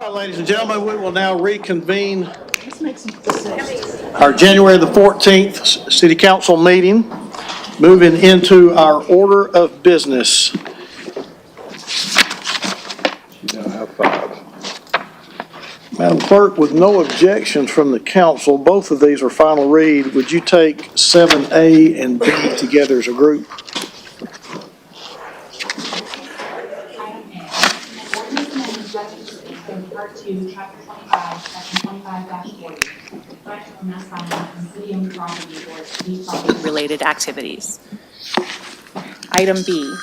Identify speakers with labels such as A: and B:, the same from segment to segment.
A: All right, ladies and gentlemen, we will now reconvene our January the 14th City Council meeting, moving into our order of business. Madam Clerk, with no objections from the council, both of these are final read. Would you take 7A and B together as a group?
B: Part 2, Chapter 25, Section 25-40, collection of mass violence and city-owned property or city property-related activities. Item B,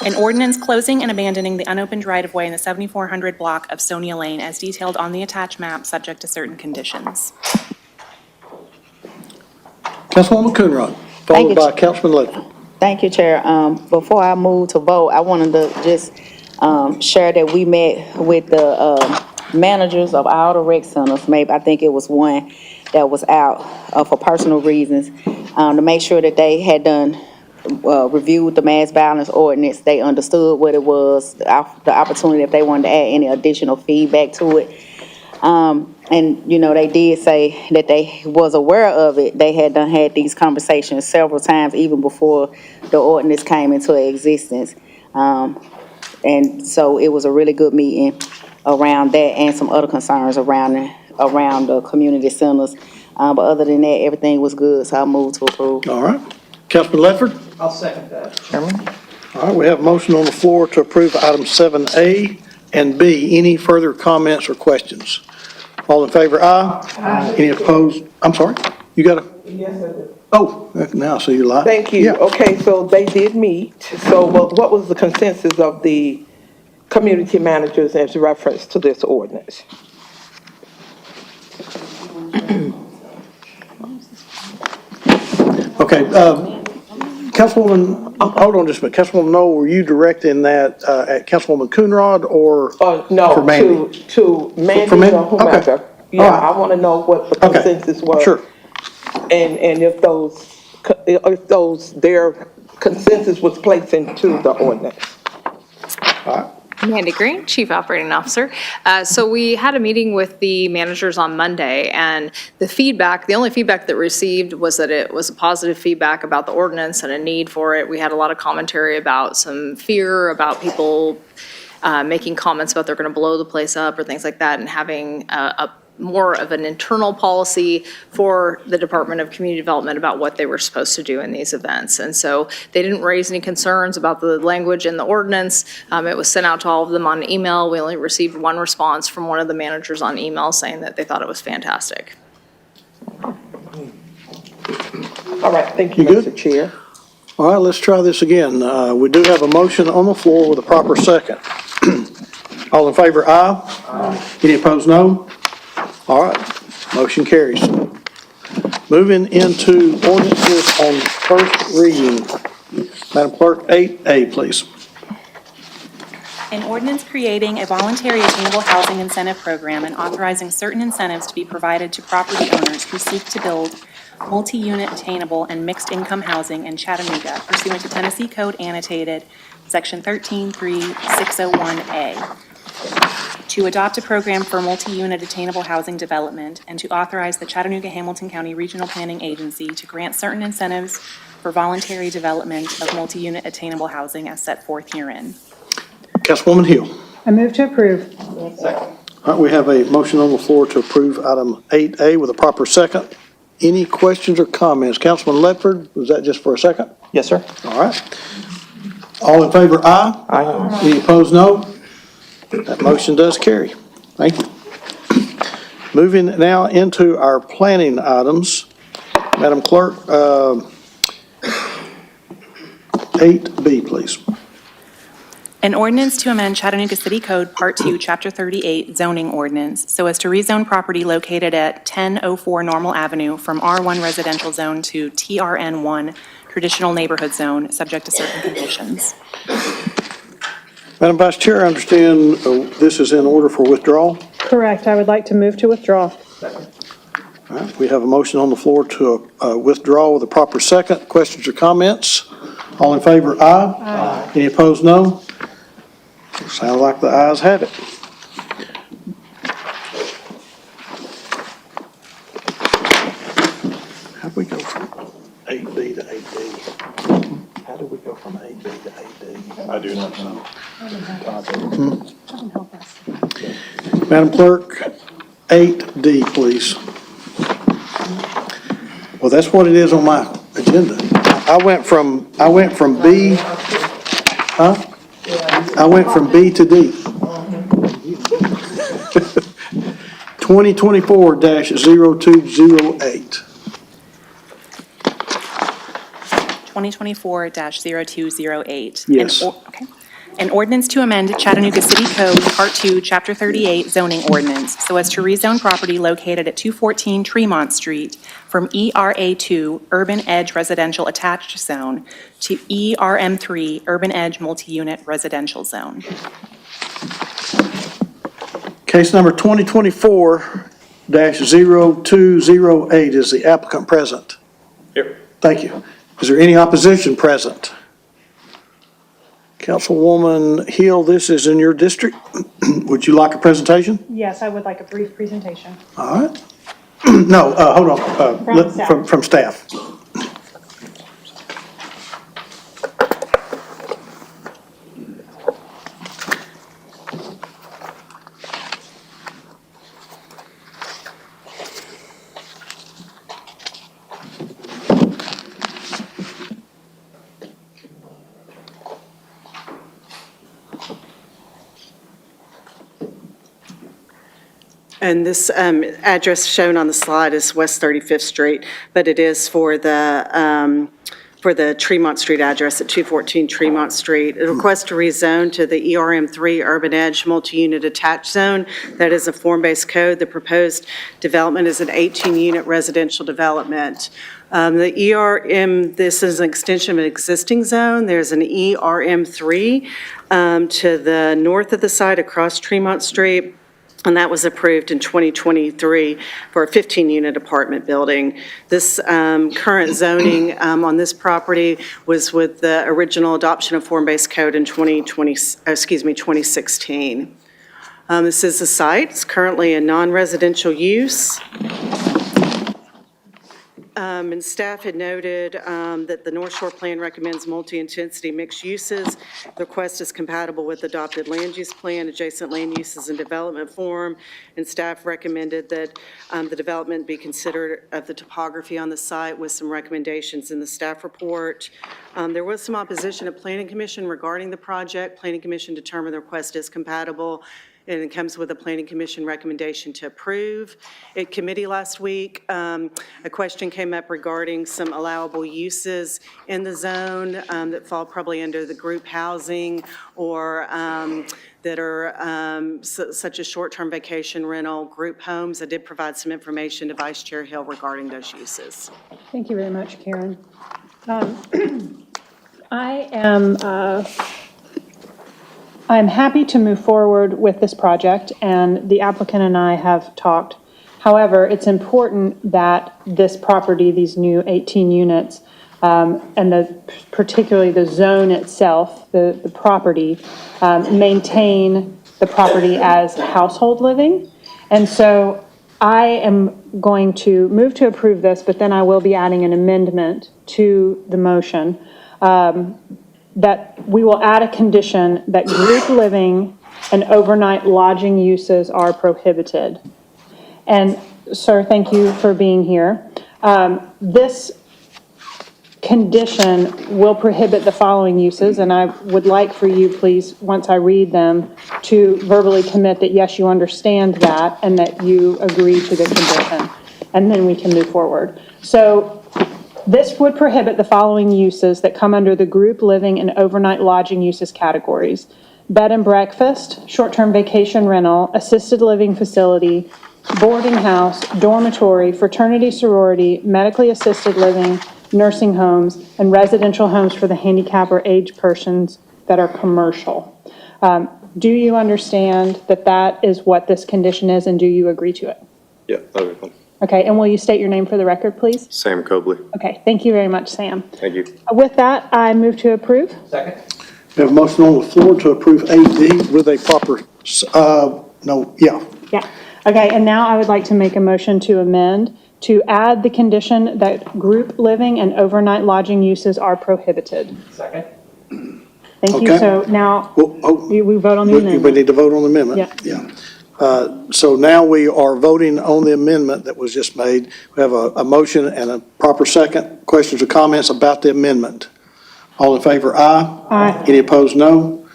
B: an ordinance closing and abandoning the unopened right-of-way in the 7400 block of Sonia Lane as detailed on the attached map, subject to certain conditions.
A: Councilwoman Coonrod, followed by Councilman Ledford.
C: Thank you, Chair. Before I move to vote, I wanted to just share that we met with the managers of all the rec centers. Maybe, I think it was one that was out for personal reasons, to make sure that they had done, reviewed the mass violence ordinance. They understood what it was, the opportunity if they wanted to add any additional feedback to it. And, you know, they did say that they was aware of it. They had these conversations several times, even before the ordinance came into existence. And so it was a really good meeting around that and some other concerns around the community centers. But other than that, everything was good, so I move to approve.
A: All right. Councilman Ledford?
D: I'll second that, Chairman.
A: All right, we have a motion on the floor to approve items 7A and B. Any further comments or questions? All in favor, aye. Aye. Any opposed? I'm sorry, you got a?
D: Yes, I do.
A: Oh, now I see your light.
D: Thank you.
A: Yeah.
D: Okay, so they did meet. So what was the consensus of the community managers as reference to this ordinance?
A: Okay, Councilwoman, hold on just a minute. Councilwoman Noel, were you directing that at Councilwoman Coonrod or
D: No,
A: for Mandy?
D: to Mandy
A: For Mandy?
D: or whomever.
A: Okay.
D: Yeah,
A: All right.
D: I want to know what the
A: Okay.
D: consensus was.
A: Sure.
D: And if their consensus was placed into the ordinance.
A: All right.
E: Mandy Green, Chief Operating Officer. So we had a meeting with the managers on Monday, and the only feedback that we received was that it was a positive feedback about the ordinance and a need for it. We had a lot of commentary about some fear about people making comments about they're going to blow the place up or things like that, and having a more of an internal policy for the Department of Community Development about what they were supposed to do in these events. And so they didn't raise any concerns about the language in the ordinance. It was sent out to all of them on email. We only received one response from one of the managers on email saying that they thought it was fantastic.
D: All right, thank you,
A: You good?
D: Mr. Chair.
A: All right, let's try this again. We do have a motion on the floor with a proper second. All in favor, aye. Aye. Any opposed, no? All right, motion carries. Moving into ordinances on first reading. Madam Clerk, 8A, please.
B: An ordinance creating a voluntary attainable housing incentive program and authorizing certain incentives to be provided to property owners who seek to build multi-unit attainable and mixed-income housing in Chattanooga pursuant to Tennessee Code Annotated, Section 133601A. To adopt a program for multi-unit attainable housing development and to authorize the Chattanooga-Hamilton County Regional Planning Agency to grant certain incentives for voluntary development of multi-unit attainable housing as set forth herein.
A: Councilwoman Hill.
F: I move to approve.
A: All right, we have a motion on the floor to approve item 8A with a proper second. Any questions or comments? Councilman Ledford, was that just for a second?
D: Yes, sir.
A: All right. All in favor, aye.
D: Aye.
A: Any opposed, no? That motion does carry. Thank you. Moving now into our planning items. Madam Clerk, 8B, please.
B: An ordinance to amend Chattanooga City Code Part 2, Chapter 38 zoning ordinance so as to rezone property located at 1004 Normal Avenue from R1 residential zone to TRN1 traditional neighborhood zone, subject to certain conditions.
A: Madam Vice Chair, I understand this is in order for withdrawal.
F: Correct. I would like to move to withdraw.
A: All right, we have a motion on the floor to withdraw with a proper second. Questions or comments? All in favor, aye. Aye. Any opposed, no? Sounds like the ayes have it. How did we go from AD to AD?
G: I do not know.
A: Madam Clerk, 8D, please. Well, that's what it is on my agenda. I went from B, huh? I went from B to D. 2024-0208.
B: 2024-0208.
A: Yes.
B: Okay. An ordinance to amend Chattanooga City Code, Part 2, Chapter 38, zoning ordinance, so as to rezone property located at 214 Tremont Street from ERA2, Urban Edge Residential Attached Zone, to ERM3, Urban Edge Multi-Unit Residential Zone.
A: Case number 2024-0208. Is the applicant present?
G: Here.
A: Thank you. Is there any opposition present? Councilwoman Hill, this is in your district. Would you like a presentation?
F: Yes, I would like a brief presentation.
A: All right. No, hold on.
F: From staff.
A: From staff.
H: And this address shown on the slide is West 35th Street, but it is for the Tremont Street address at 214 Tremont Street. A request to rezone to the ERM3 Urban Edge Multi-Unit Attached Zone. That is a form-based code. The proposed development is an 18-unit residential development. The ERM, this is an extension of an existing zone. There's an ERM3 to the north of the site across Tremont Street. And that was approved in 2023 for a 15-unit apartment building. This current zoning on this property was with the original adoption of form-based code in 2016. This is the site. It's currently a non-residential use. And staff had noted that the North Shore Plan recommends multi-intensity mixed uses. The request is compatible with adopted land use plan, adjacent land uses and development form, and staff recommended that the development be considered of the topography on the site with some recommendations in the staff report. There was some opposition at Planning Commission regarding the project. Planning Commission determined the request is compatible, and it comes with a Planning Commission recommendation to approve. At committee last week, a question came up regarding some allowable uses in the zone that fall probably under the group housing or that are such as short-term vacation rental, group homes. I did provide some information to Vice Chair Hill regarding those uses.
F: Thank you very much, Karen. I'm happy to move forward with this project, and the applicant and I have talked. However, it's important that this property, these new 18 units, and particularly the zone itself, the property, maintain the property as household living. And so I am going to move to approve this, but then I will be adding an amendment to the motion that we will add a condition that group living and overnight lodging uses are prohibited. And sir, thank you for being here. This condition will prohibit the following uses, and I would like for you, please, once I read them, to verbally commit that yes, you understand that and that you agree to the condition, and then we can move forward. So this would prohibit the following uses that come under the group living and overnight lodging uses categories: bed and breakfast, short-term vacation rental, assisted living facility, boarding house, dormitory, fraternity sorority, medically assisted living, nursing homes, and residential homes for the handicapped or aged persons that are commercial. Do you understand that that is what this condition is, and do you agree to it?
G: Yeah, that'll be fun.
F: Okay, and will you state your name for the record, please?
G: Sam Cobley.
F: Okay, thank you very much, Sam.
G: Thank you.
F: With that, I move to approve.
D: Second.
A: We have a motion on the floor to approve 8D with a proper,
F: Yeah. Okay, and now I would like to make a motion to amend to add the condition that group living and overnight lodging uses are prohibited.
I: Second.
F: Thank you.
A: Okay.
F: So now, we vote on the
A: We
F: amendment.
A: need to vote on the amendment?
F: Yeah.
A: So now we are voting on the amendment that was just made. We have a motion and a proper second. Questions or comments about the amendment? All in favor, aye.
F: Aye.
A: Any opposed, no.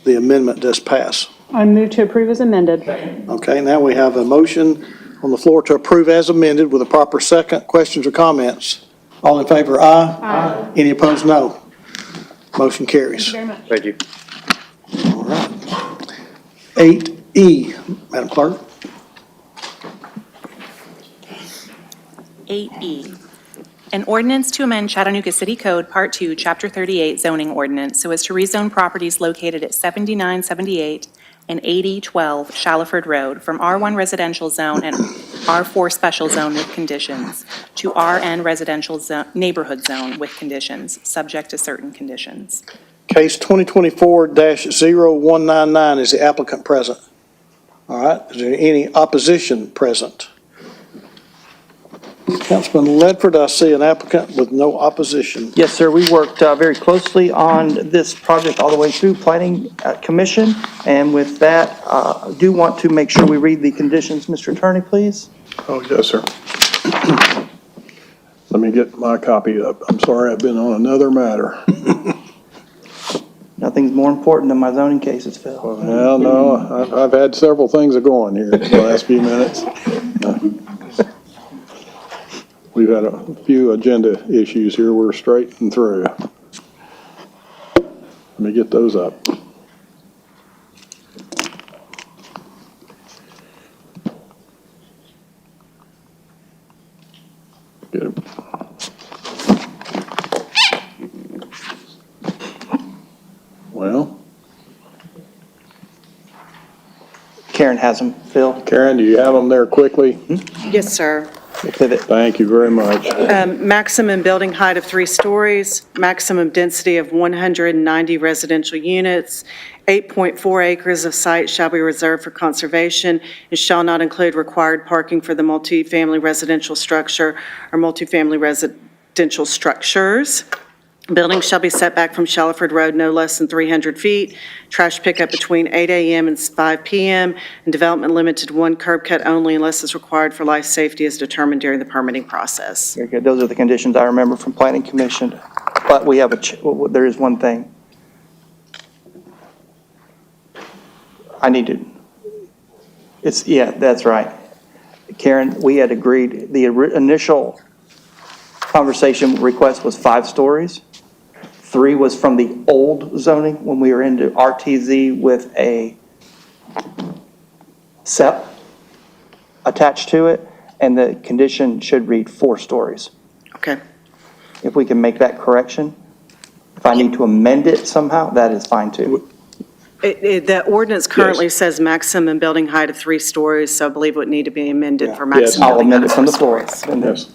A: The amendment does pass.
F: I move to approve as amended.
A: Okay, now we have a motion on the floor to approve as amended with a proper second. Questions or comments? All in favor, aye. Aye. Any opposed, no. Motion carries.
F: Very much.
G: Thank you.
A: All right. 8E, Madam Clerk.
B: 8E, an ordinance to amend Chattanooga City Code, Part 2, Chapter 38 zoning ordinance so as to rezone properties located at 7978 and 8012 Shallowford Road from R1 residential zone and R4 special zone with conditions to RN residential neighborhood zone with conditions, subject to certain conditions.
A: Case 2024-0199, is the applicant present? All right, is there any opposition present? Councilman Ledford, I see an applicant with no opposition.
I: Yes, sir. We worked very closely on this project all the way through Planning Commission. And with that, I do want to make sure we read the conditions. Mr. Attorney, please.
J: Oh, yes, sir. Let me get my copy up. I'm sorry, I've been on another matter.
I: Nothing's more important than my zoning cases, Phil.
J: Well, no, I've had several things going here the last few minutes. We've had a few agenda issues here we're straightening through. Let me get those up. Good. Well,
I: Karen has them, Phil.
J: Karen, do you have them there quickly?
H: Yes, sir.
J: Pivot. Thank you very much.
H: Maximum building height of 3 stories, maximum density of 190 residential units, 8.4 acres of site shall be reserved for conservation and shall not include required parking for the multifamily residential structure or multifamily residential structures. Buildings shall be set back from Shallowford Road no less than 300 feet. Trash pickup between 8 a.m. and 5 p.m. And development limited to 1 curb cut only unless it's required for life safety as determined during the permitting process.
I: Very good. Those are the conditions I remember from Planning Commission. But we have there is one thing. I need to, yeah, that's right. Karen, we had agreed, the initial conversation request was 5 stories. 3 was from the old zoning when we were into RTZ with a SEP attached to it, and the condition should read 4 stories.
H: Okay.
I: If we can make that correction, if I need to amend it somehow, that is fine too.
H: The ordinance currently says maximum building height of 3 stories, so I believe it would need to be amended for maximum
I: I'll
H: building height
I: amend
H: of
I: it from
H: 4
I: the floor.
H: stories.
J: Yes.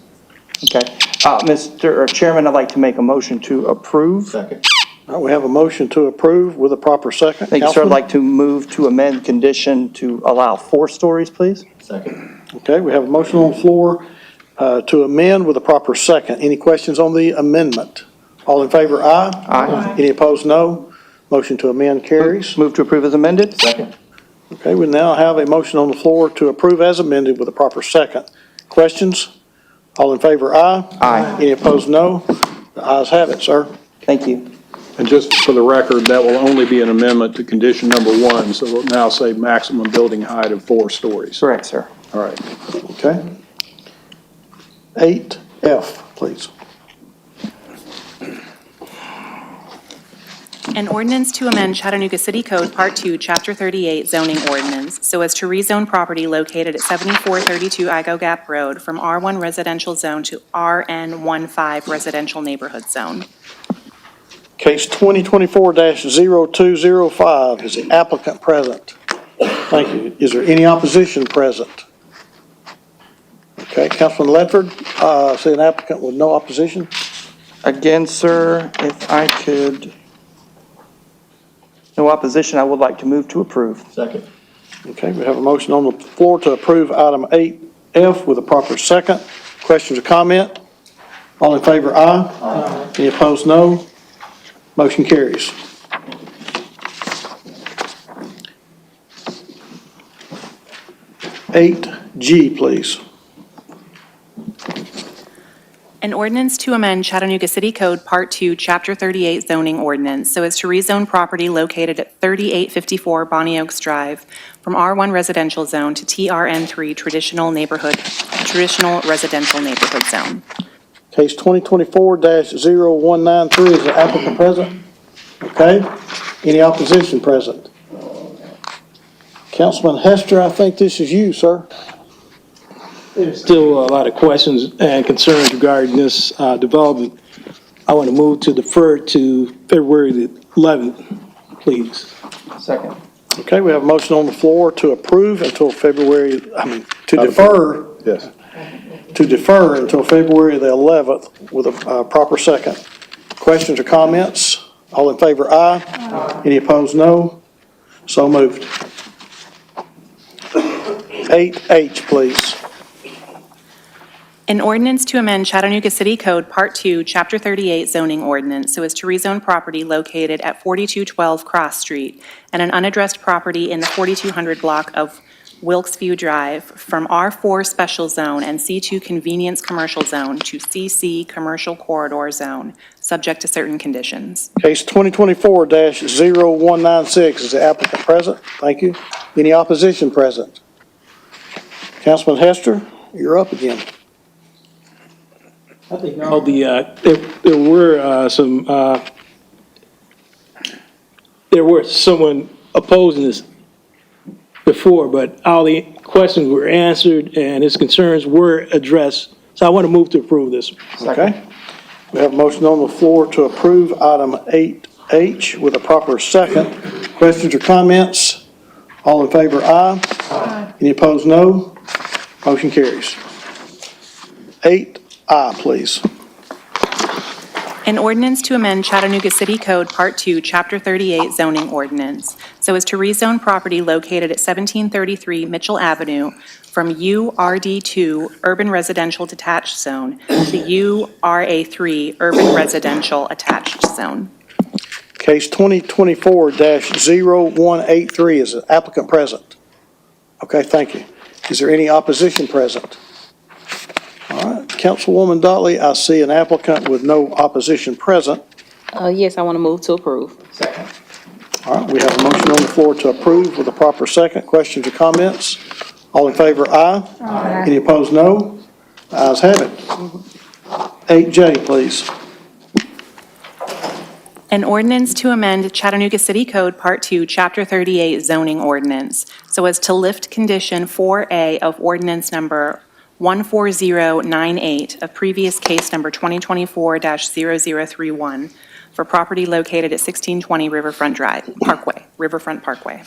I: Okay. Mr. Chairman, I'd like to make a motion to approve.
J: Second.
A: All right, we have a motion to approve with a proper second.
I: Thank you, sir. I'd
A: Councilman?
I: like to move to amend condition to allow 4 stories, please.
J: Second.
A: Okay, we have a motion on the floor to amend with a proper second. Any questions on the amendment? All in favor, aye.
I: Aye.
A: Any opposed, no. Motion to amend carries.
I: Move to approve as amended.
J: Second.
A: Okay, we now have a motion on the floor to approve as amended with a proper second. Questions? All in favor, aye.
I: Aye.
A: Any opposed, no. The ayes have it, sir.
I: Thank you.
J: And just for the record, that will only be an amendment to condition number 1, so it'll now say maximum building height of 4 stories.
I: Correct, sir.
J: All right.
A: Okay. 8F, please.
B: An ordinance to amend Chattanooga City Code, Part 2, Chapter 38 zoning ordinance so as to rezone property located at 7432 Igo Gap Road from R1 residential zone to RN15 residential neighborhood zone.
A: Case 2024-0205, is the applicant present? Thank you. Is there any opposition present? Okay, Councilman Ledford, I see an applicant with no opposition.
I: Again, sir, if I could, no opposition, I would like to move to approve.
J: Second.
A: Okay, we have a motion on the floor to approve item 8F with a proper second. Questions or comment? All in favor, aye. Aye. Any opposed, no. Motion carries. Eight G, please.
B: An ordinance to amend Chattanooga City Code Part 2, Chapter 38 zoning ordinance so as to rezone property located at 3854 Bonnie Oaks Drive from R1 residential zone to TRN3 traditional residential neighborhood zone.
A: Case 2024-0193, is the applicant present? Okay. Any opposition present? Councilman Hester, I think this is you, sir.
K: There's still a lot of questions and concerns regarding this development. I want to move to defer to February the 11th, please.
I: Second.
A: Okay, we have a motion on the floor to approve until to defer.
G: Yes.
A: To defer until February the 11th with a proper second. Questions or comments? All in favor, aye. Aye. Any opposed, no. So moved. 8H, please.
B: An ordinance to amend Chattanooga City Code Part 2, Chapter 38 zoning ordinance so as to rezone property located at 4212 Cross Street and an unaddressed property in the 4200 block of Wilkesview Drive from R4 Special Zone and C2 Convenience Commercial Zone to CC Commercial Corridor Zone, subject to certain conditions.
A: Case 2024-0196, is the applicant present? Thank you. Any opposition present? Councilman Hester, you're up again.
K: I think all there were someone opposing this before, but all the questions were answered and his concerns were addressed. So I want to move to approve this.
A: Okay. We have a motion on the floor to approve item 8H with a proper second. Questions or comments? All in favor, aye. Aye. Any opposed, no. Motion carries. 8I, please.
B: An ordinance to amend Chattanooga City Code Part 2, Chapter 38 zoning ordinance so as to rezone property located at 1733 Mitchell Avenue from URD2 Urban Residential Detached Zone to URA3 Urban Residential Attached Zone.
A: Case 2024-0183, is the applicant present? Okay, thank you. Is there any opposition present? All right, Councilwoman Dotley, I see an applicant with no opposition present.
C: Yes, I want to move to approve.
I: Second.
A: All right, we have a motion on the floor to approve with a proper second. Questions or comments? All in favor, aye. Aye. Any opposed, no. Ayes have it. 8J, please.
B: An ordinance to amend Chattanooga City Code Part 2, Chapter 38 zoning ordinance so as to lift condition 4A of ordinance number 14098 of previous case number 2024-0031 for property located at 1620 Riverfront Parkway.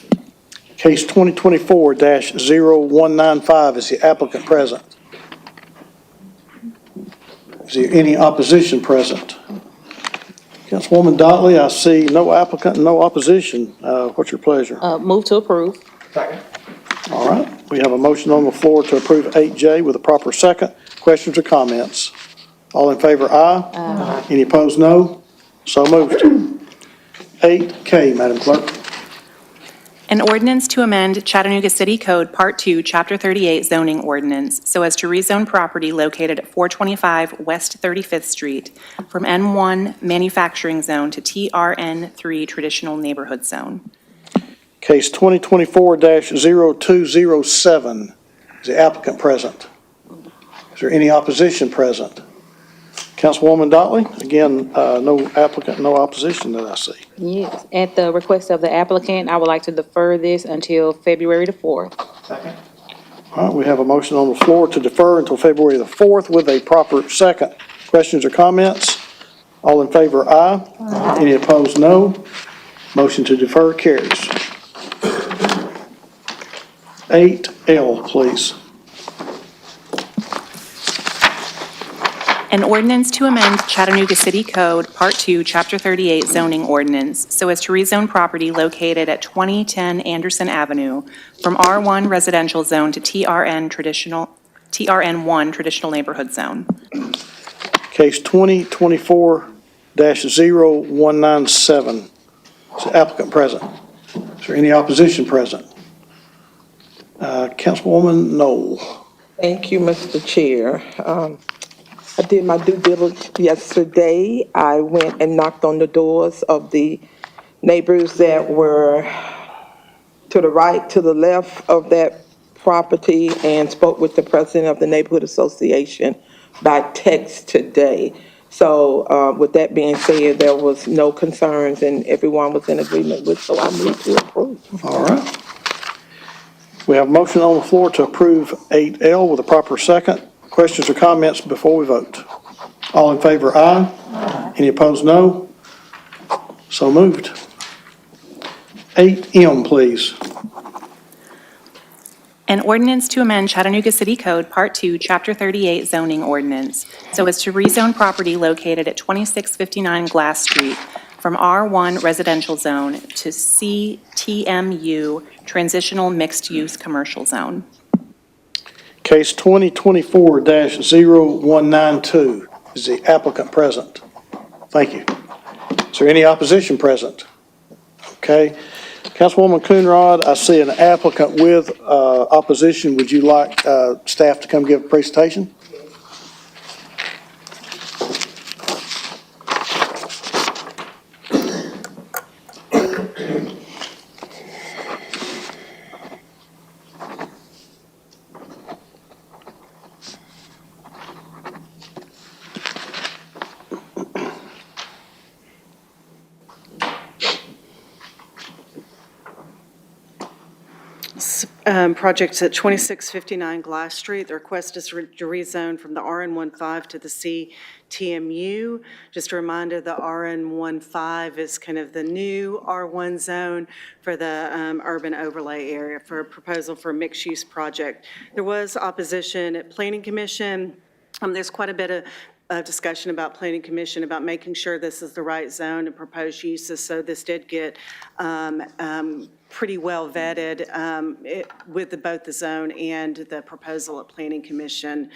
A: Case 2024-0195, is the applicant present? Is there any opposition present? Councilwoman Dotley, I see no applicant and no opposition. What's your pleasure?
C: Move to approve.
I: Second.
A: All right, we have a motion on the floor to approve 8J with a proper second. Questions or comments? All in favor, aye. Aye. Any opposed, no. So moved. 8K, Madam Clerk.
B: An ordinance to amend Chattanooga City Code Part 2, Chapter 38 zoning ordinance so as to rezone property located at 425 West 35th Street from N1 Manufacturing Zone to TRN3 Traditional Neighborhood Zone.
A: Case 2024-0207, is the applicant present? Is there any opposition present? Councilwoman Dotley, again, no applicant, no opposition that I see.
C: Yes, at the request of the applicant, I would like to defer this until February the 4th.
I: Second.
A: All right, we have a motion on the floor to defer until February the 4th with a proper second. Questions or comments? All in favor, aye. Aye. Any opposed, no. Motion to defer carries. 8L, please.
B: An ordinance to amend Chattanooga City Code Part 2, Chapter 38 zoning ordinance so as to rezone property located at 2010 Anderson Avenue from R1 residential zone to TRN TRN1 Traditional Neighborhood Zone.
A: Case 2024-0197. Is the applicant present? Is there any opposition present? Councilwoman Knoll.
D: Thank you, Mr. Chair. I did my due diligence yesterday. I went and knocked on the doors of the neighbors that were to the right, to the left of that property, and spoke with the president of the neighborhood association by text today. So with that being said, there was no concerns and everyone was in agreement with, so I move to approve.
A: All right. We have a motion on the floor to approve 8L with a proper second. Questions or comments before we vote? All in favor, aye. Any opposed, no. So moved. 8M, please.
B: An ordinance to amend Chattanooga City Code, Part 2, Chapter 38 zoning ordinance, so as to rezone property located at 2659 Glass Street from R1 residential zone to CTMU transitional mixed-use commercial zone.
A: Case 2024-0192. Is the applicant present? Thank you. Is there any opposition present? Okay. Councilwoman Coonrod, I see an applicant with opposition. Would you like staff to come give a presentation?
H: Projects at 2659 Glass Street. The request is to rezone from the RN15 to the CTMU. Just a reminder, the RN15 is kind of the new R1 zone for the urban overlay area for a proposal for a mixed-use project. There was opposition at Planning Commission. There's quite a bit of discussion about Planning Commission about making sure this is the right zone to propose uses. So this did get pretty well vetted with both the zone and the proposal at Planning Commission.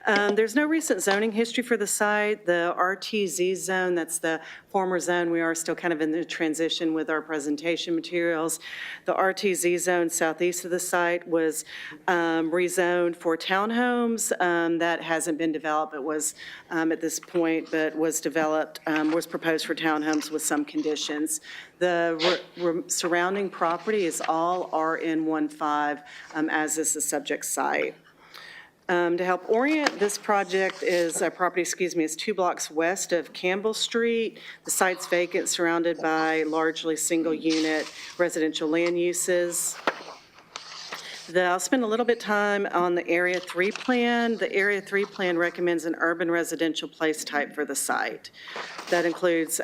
H: There's no recent zoning history for the site. The RTZ zone, that's the former zone, we are still kind of in the transition with our presentation materials. The RTZ zone southeast of the site was rezoned for townhomes. That hasn't been developed. It was at this point, but was developed, was proposed for townhomes with some conditions. The surrounding property is all RN15, as is the subject site. To help orient this project is, is 2 blocks west of Campbell Street. The site's vacant, surrounded by largely single-unit residential land uses. I'll spend a little bit time on the Area 3 plan. The Area 3 plan recommends an urban residential place type for the site. That includes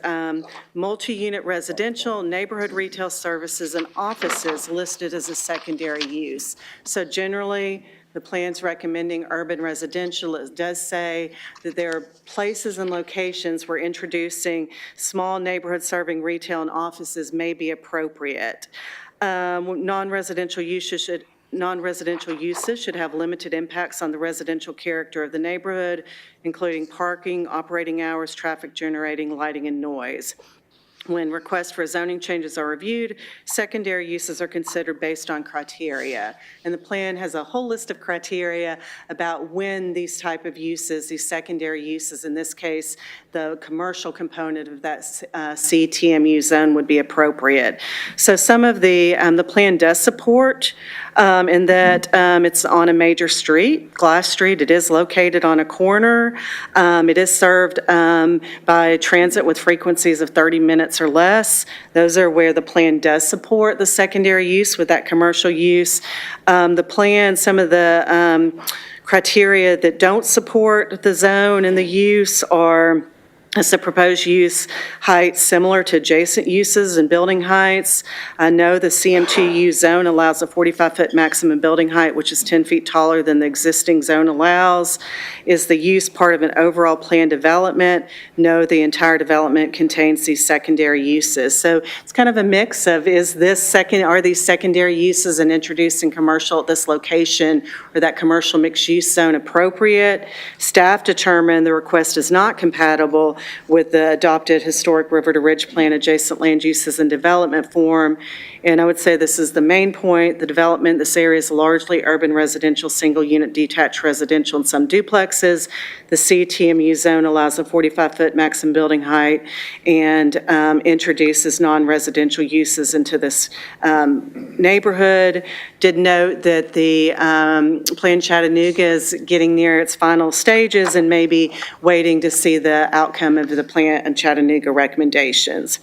H: multi-unit residential, neighborhood retail services, and offices listed as a secondary use. So generally, the plan's recommending urban residential. It does say that there are places and locations where introducing small neighborhood serving retail and offices may be appropriate. Non-residential uses should have limited impacts on the residential character of the neighborhood, including parking, operating hours, traffic generating, lighting, and noise. When requests for zoning changes are reviewed, secondary uses are considered based on criteria. And the plan has a whole list of criteria about when these type of uses, these secondary uses, in this case, the commercial component of that CTMU zone would be appropriate. So some of the plan does support in that it's on a major street, Glass Street. It is located on a corner. It is served by transit with frequencies of 30 minutes or less. Those are where the plan does support the secondary use with that commercial use. The plan, some of the criteria that don't support the zone and the use are Is the proposed use height similar to adjacent uses and building heights? I know the CM2U zone allows a 45-foot maximum building height, which is 10 feet taller than the existing zone allows. Is the use part of an overall planned development? No, the entire development contains these secondary uses. So it's kind of a mix of, are these secondary uses and introducing commercial at this location or that commercial mixed-use zone appropriate? Staff determined the request is not compatible with the adopted historic River to Ridge Plan adjacent land uses and development form. And I would say this is the main point. The development, this area is largely urban residential, single-unit detached residential and some duplexes. The CTMU zone allows a 45-foot maximum building height and introduces non-residential uses into this neighborhood. Did note that the Plan Chattanooga is getting near its final stages and maybe waiting to see the outcome of the Plan and Chattanooga recommendations.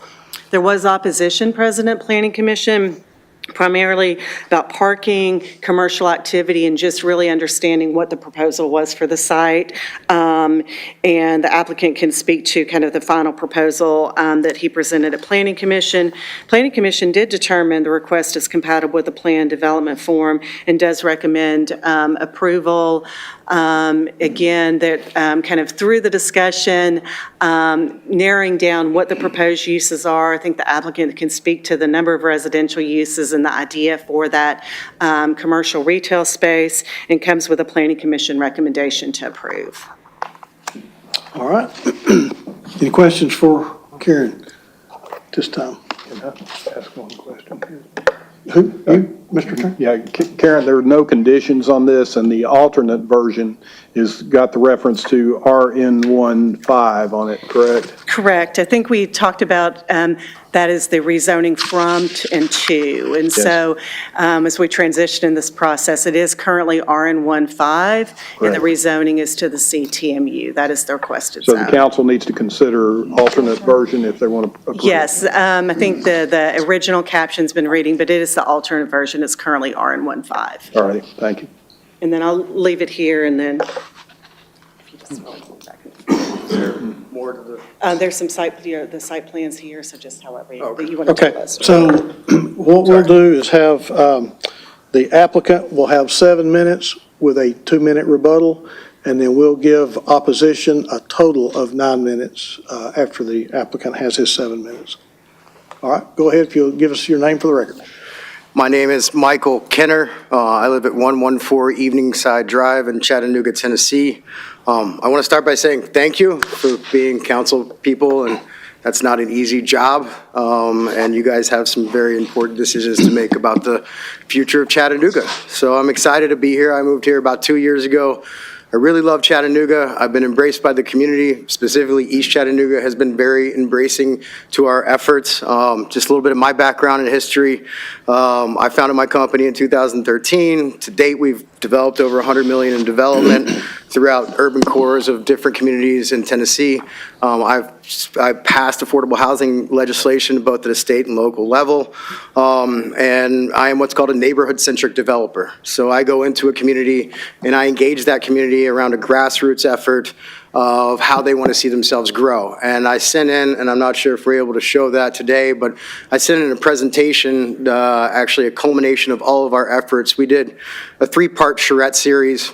H: There was opposition, President, Planning Commission, primarily about parking, commercial activity, and just really understanding what the proposal was for the site. And the applicant can speak to kind of the final proposal that he presented at Planning Commission. Planning Commission did determine the request is compatible with the plan development form and does recommend approval. Again, that kind of through the discussion, narrowing down what the proposed uses are. I think the applicant can speak to the number of residential uses and the idea for that commercial retail space, and comes with a Planning Commission recommendation to approve.
A: All right. Any questions for Karen this time?
J: Can I ask one question?
A: Who? You, Mr. Attorney?
J: Yeah, Karen, there are no conditions on this, and the alternate version is got the reference to RN15 on it, correct?
H: Correct. I think we talked about that is the rezoning from and to. And so as we transition in this process, it is currently RN15, and the rezoning is to the CTMU. That is the requested
J: So
H: zone.
J: the council needs to consider alternate version if they want to approve.
H: Yes, I think the original caption's been reading, but it is the alternate version. It's currently RN15.
J: All righty, thank you.
H: And then I'll leave it here, and then
G: More to the.
H: there's some the site plans here, so just however you want to
A: Okay,
H: tell us.
A: so what we'll do is have, the applicant will have 7 minutes with a 2-minute rebuttal, and then we'll give opposition a total of 9 minutes after the applicant has his 7 minutes. All right, go ahead if you'll give us your name for the record.
L: My name is Michael Kenner. I live at 114 Eveningside Drive in Chattanooga, Tennessee. I want to start by saying thank you for being council people, and that's not an easy job. And you guys have some very important decisions to make about the future of Chattanooga. So I'm excited to be here. I moved here about 2 years ago. I really love Chattanooga. I've been embraced by the community, specifically East Chattanooga has been very embracing to our efforts. Just a little bit of my background and history. I founded my company in 2013. To date, we've developed over $100 million in development throughout urban cores of different communities in Tennessee. I've passed affordable housing legislation both at a state and local level, and I am what's called a neighborhood-centric developer. So I go into a community and I engage that community around a grassroots effort of how they want to see themselves grow. And I sent in, and I'm not sure if we're able to show that today, but I sent in a presentation, actually a culmination of all of our efforts. We did a 3-part charrette series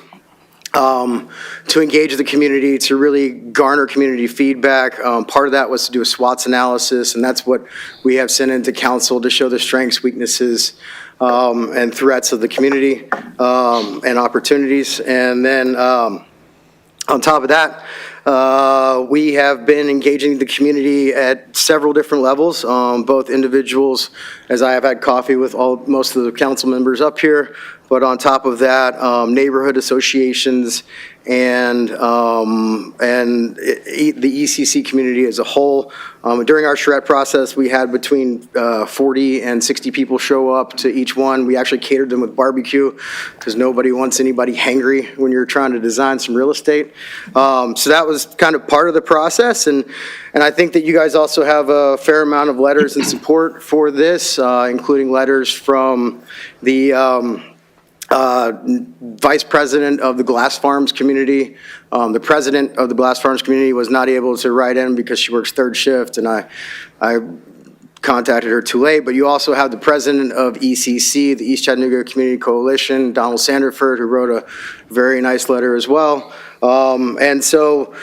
L: to engage the community, to really garner community feedback. Part of that was to do a SWOT analysis, and that's what we have sent into council to show the strengths, weaknesses, and threats of the community and opportunities. And then on top of that, we have been engaging the community at several different levels, both individuals, as I have had coffee with most of the council members up here, but on top of that, neighborhood associations and the ECC community as a whole. During our charrette process, we had between 40 and 60 people show up to each one. We actually catered them with barbecue because nobody wants anybody hangry when you're trying to design some real estate. So that was kind of part of the process, and I think that you guys also have a fair amount of letters in support for this, including letters from the vice president of the Glass Farms community. The president of the Glass Farms community was not able to write in because she works third shift, and I contacted her too late. But you also have the president of ECC, the East Chattanooga Community Coalition, Donald Sanderford, who wrote a very nice letter as well. And so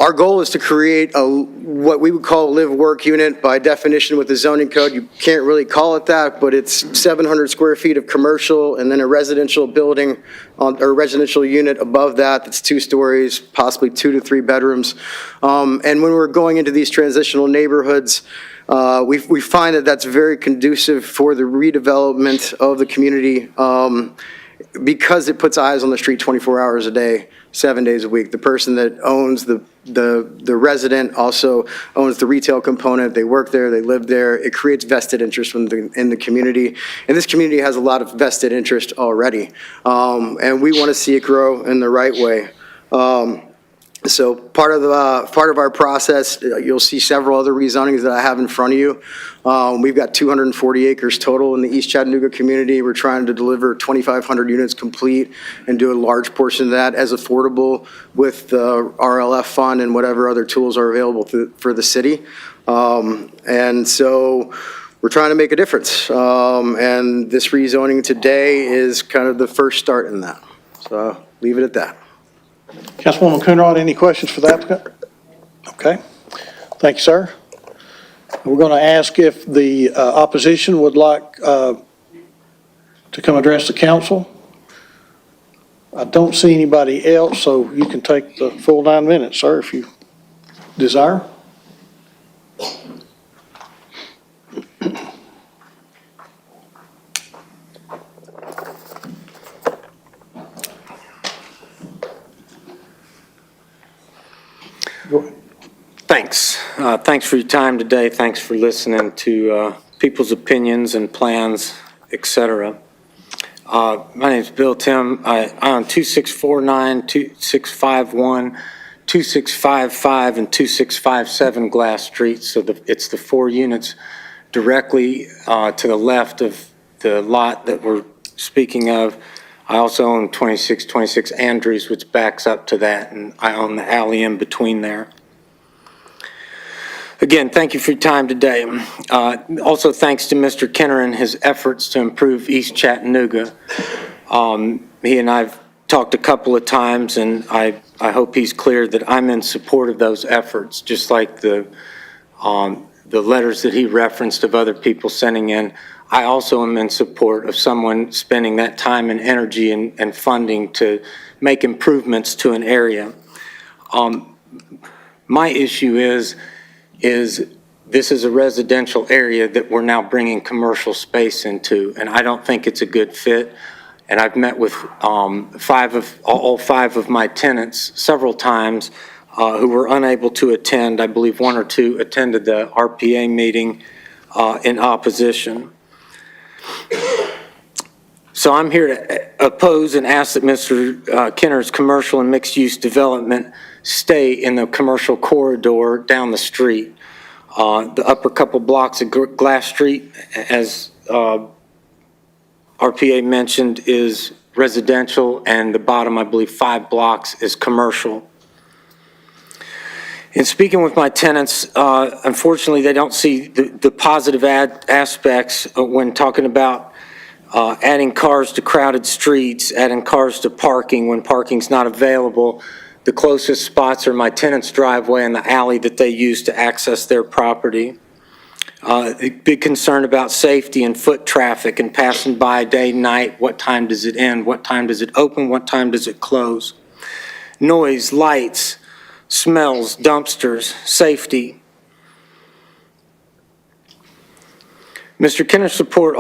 L: our goal is to create what we would call a live-work unit. By definition with the zoning code, you can't really call it that, but it's 700 square feet of commercial and then a residential building or residential unit above that that's 2 stories, possibly 2 to 3 bedrooms. And when we're going into these transitional neighborhoods, we find that that's very conducive for the redevelopment of the community because it puts eyes on the street 24 hours a day, 7 days a week. The person that owns the resident also owns the retail component. They work there, they live there. It creates vested interest in the community. And this community has a lot of vested interest already. And we want to see it grow in the right way. So part of our process, you'll see several other rezonings that I have in front of you. We've got 240 acres total in the East Chattanooga community. We're trying to deliver 2,500 units complete and do a large portion of that as affordable with the RLF fund and whatever other tools are available for the city. And so we're trying to make a difference. And this rezoning today is kind of the first start in that. So I'll leave it at that.
A: Councilwoman Coonrod, any questions for the applicant? Okay. Thank you, sir. We're going to ask if the opposition would like to come address the council. I don't see anybody else, so you can take the full 9 minutes, sir, if you desire.
M: Thanks. Thanks for your time today. Thanks for listening to people's opinions and plans, etc. My name is Bill Tim. I own 2649, 2651, 2655, and 2657 Glass Street. So it's the 4 units directly to the left of the lot that we're speaking of. I also own 2626 Andrews, which backs up to that, and I own the alley in between there. Again, thank you for your time today. Also, thanks to Mr. Kenner and his efforts to improve East Chattanooga. He and I've talked a couple of times, and I hope he's clear that I'm in support of those efforts, just like the letters that he referenced of other people sending in. I also am in support of someone spending that time and energy and funding to make improvements to an area. My issue is this is a residential area that we're now bringing commercial space into, and I don't think it's a good fit. And I've met with all five of my tenants several times who were unable to attend. I believe 1 or 2 attended the RPA meeting in opposition. So I'm here to oppose and ask that Mr. Kenner's commercial and mixed-use development stay in the commercial corridor down the street. The upper couple blocks of Glass Street, as RPA mentioned, is residential, and the bottom, I believe, 5 blocks is commercial. In speaking with my tenants, unfortunately, they don't see the positive aspects when talking about adding cars to crowded streets, adding cars to parking when parking's not available. The closest spots are my tenant's driveway and the alley that they use to access their property. A big concern about safety and foot traffic and passing by day, night. What time does it end? What time does it open? What time does it close? Noise, lights, smells, dumpsters, safety. Mr. Kenner's support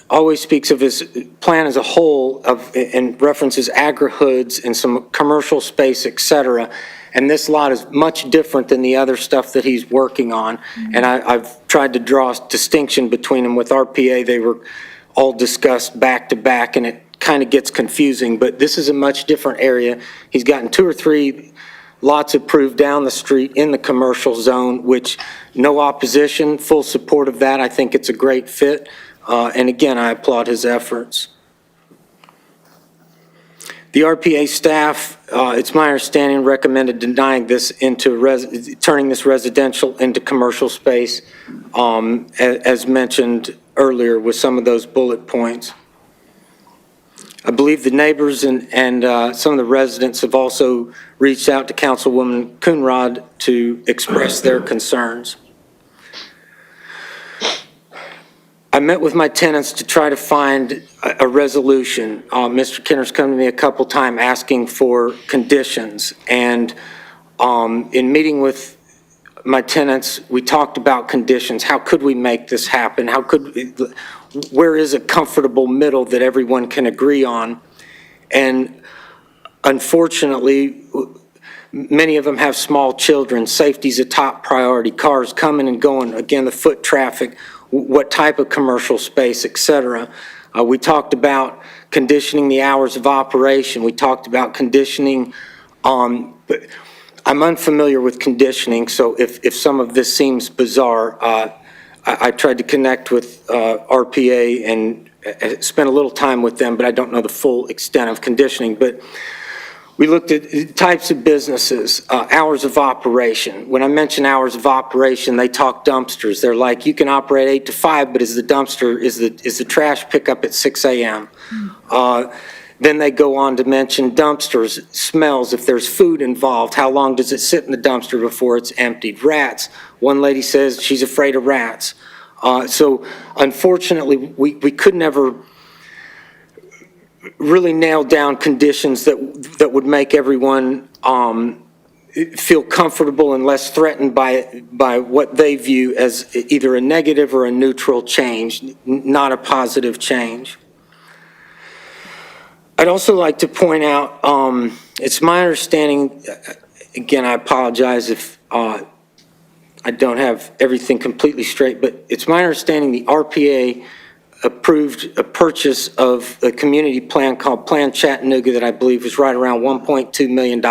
M: always speaks of his plan as a whole and references agri-hoods and some commercial space, etc. And this lot is much different than the other stuff that he's working on. And I've tried to draw a distinction between them. With RPA, they were all discussed back to back, and it kind of gets confusing. But this is a much different area. He's gotten 2 or 3 lots approved down the street in the commercial zone, which no opposition, full support of that. I think it's a great fit. And again, I applaud his efforts. The RPA staff, it's my understanding, recommended denying this turning this residential into commercial space, as mentioned earlier with some of those bullet points. I believe the neighbors and some of the residents have also reached out to Councilwoman Coonrod to express their concerns. I met with my tenants to try to find a resolution. Mr. Kenner's come to me a couple times asking for conditions, and in meeting with my tenants, we talked about conditions. How could we make this happen? Where is a comfortable middle that everyone can agree on? And unfortunately, many of them have small children. Safety's a top priority. Cars coming and going, again, the foot traffic, what type of commercial space, et cetera. We talked about conditioning the hours of operation. We talked about conditioning. But I'm unfamiliar with conditioning, so if some of this seems bizarre, I tried to connect with RPA and spent a little time with them, but I don't know the full extent of conditioning. But we looked at types of businesses, hours of operation. When I mention hours of operation, they talk dumpsters. They're like, you can operate 8 to 5, but is the trash pickup at 6 a.m.? Then they go on to mention dumpsters, smells, if there's food involved, how long does it sit in the dumpster before it's emptied? Rats. One lady says she's afraid of rats. So unfortunately, we could never really nail down conditions that would make everyone feel comfortable and less threatened by what they view as either a negative or a neutral change, not a positive change. I'd also like to point out, it's my understanding, again, I apologize if I don't have everything completely straight, but it's my understanding the RPA approved a purchase of a community plan called Plan Chattanooga that I believe was right around $1.2 million.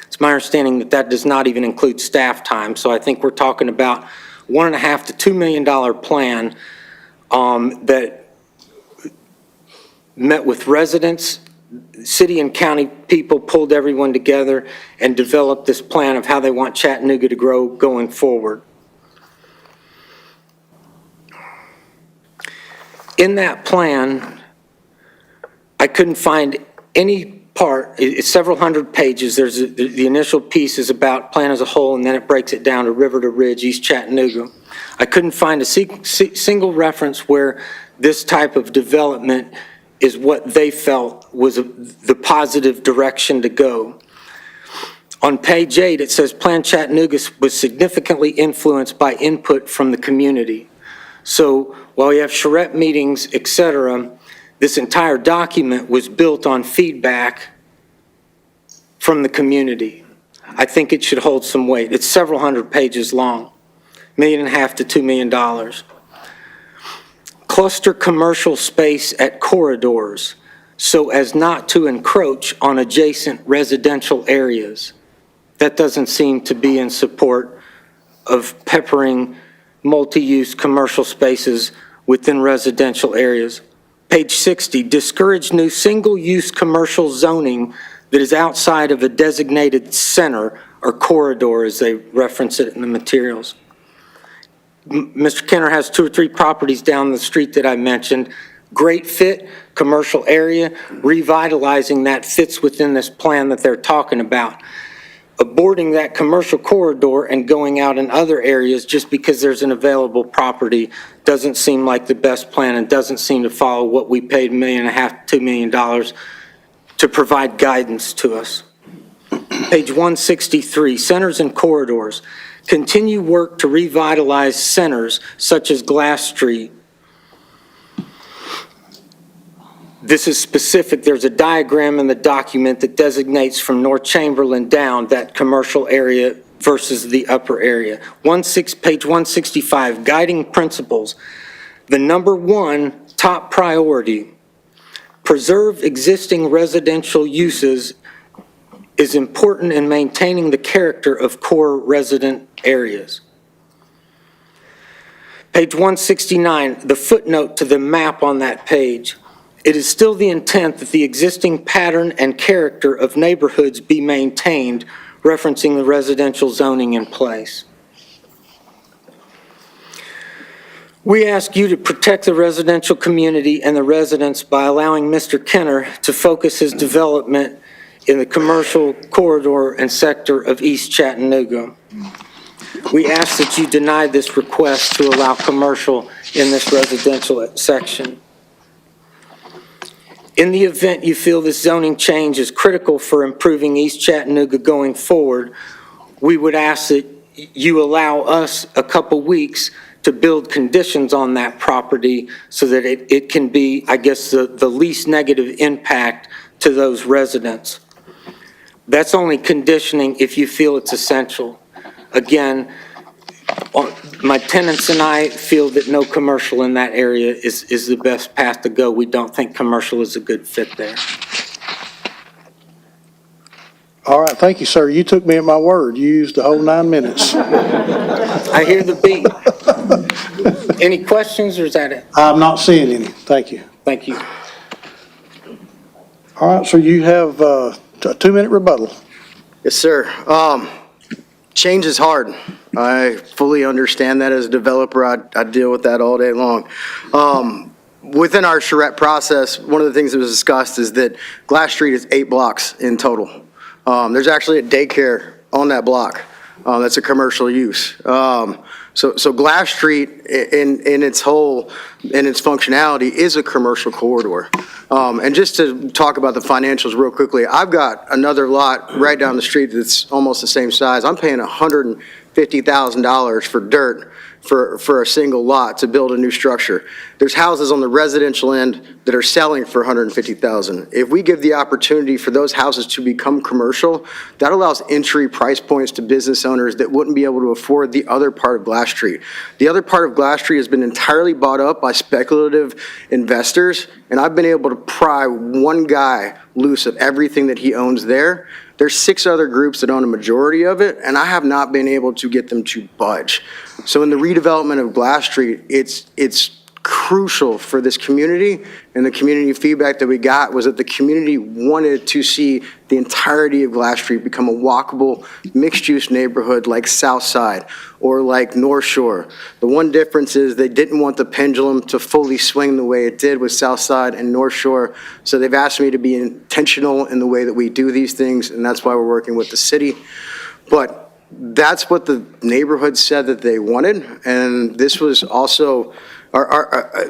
M: It's my understanding that that does not even include staff time, so I think we're talking about $1.5 to $2 million plan that met with residents, city and county people, pulled everyone together and developed this plan of how they want Chattanooga to grow going forward. In that plan, I couldn't find any part, it's several hundred pages. There's the initial piece is about plan as a whole, and then it breaks it down to river to ridge, East Chattanooga. I couldn't find a single reference where this type of development is what they felt was the positive direction to go. On page 8, it says Plan Chattanooga was significantly influenced by input from the community. So while we have charrette meetings, et cetera, this entire document was built on feedback from the community. I think it should hold some weight. It's several hundred pages long, $1.5 million to $2 million. Cluster commercial space at corridors so as not to encroach on adjacent residential areas. That doesn't seem to be in support of peppering multi-use commercial spaces within residential areas. Page 60, discourage new single-use commercial zoning that is outside of a designated center or corridor, as they reference it in the materials. Mr. Kenner has 2 or 3 properties down the street that I mentioned. Great fit, commercial area, revitalizing that fits within this plan that they're talking about. Aborting that commercial corridor and going out in other areas just because there's an available property doesn't seem like the best plan and doesn't seem to follow what we paid $1.5 million to $2 million to provide guidance to us. Page 163, centers and corridors. Continue work to revitalize centers such as Glass Street. This is specific. There's a diagram in the document that designates from North Chamberlain down that commercial area versus the upper area. Page 165, guiding principles. The number 1 top priority, preserve existing residential uses, is important in maintaining the character of core resident areas. Page 169, the footnote to the map on that page. It is still the intent that the existing pattern and character of neighborhoods be maintained, referencing the residential zoning in place. We ask you to protect the residential community and the residents by allowing Mr. Kenner to focus his development in the commercial corridor and sector of East Chattanooga. We ask that you deny this request to allow commercial in this residential section. In the event you feel this zoning change is critical for improving East Chattanooga going forward, we would ask that you allow us a couple weeks to build conditions on that property so that it can be, I guess, the least negative impact to those residents. That's only conditioning if you feel it's essential. Again, my tenants and I feel that no commercial in that area is the best path to go. We don't think commercial is a good fit there.
A: All right, thank you, sir. You took me at my word. You used the whole 9 minutes.
M: I hear the beat. Any questions, or is that it?
A: I'm not seeing any. Thank you.
M: Thank you.
A: All right, so you have a 2-minute rebuttal.
L: Yes, sir. Change is hard. I fully understand that as a developer. I deal with that all day long. Within our charrette process, one of the things that was discussed is that Glass Street is 8 blocks in total. There's actually a daycare on that block. That's a commercial use. So Glass Street in its whole, in its functionality is a commercial corridor. And just to talk about the financials real quickly, I've got another lot right down the street that's almost the same size. I'm paying $150,000 for dirt for a single lot to build a new structure. There's houses on the residential end that are selling for $150,000. If we give the opportunity for those houses to become commercial, that allows entry price points to business owners that wouldn't be able to afford the other part of Glass Street. The other part of Glass Street has been entirely bought up by speculative investors, and I've been able to pry one guy loose of everything that he owns there. There's 6 other groups that own a majority of it, and I have not been able to get them to budge. So in the redevelopment of Glass Street, it's crucial for this community, and the community feedback that we got was that the community wanted to see the entirety of Glass Street become a walkable, mixed-use neighborhood like South Side or like North Shore. The one difference is they didn't want the pendulum to fully swing the way it did with South Side and North Shore, so they've asked me to be intentional in the way that we do these things, and that's why we're working with the city. But that's what the neighborhood said that they wanted, and this was also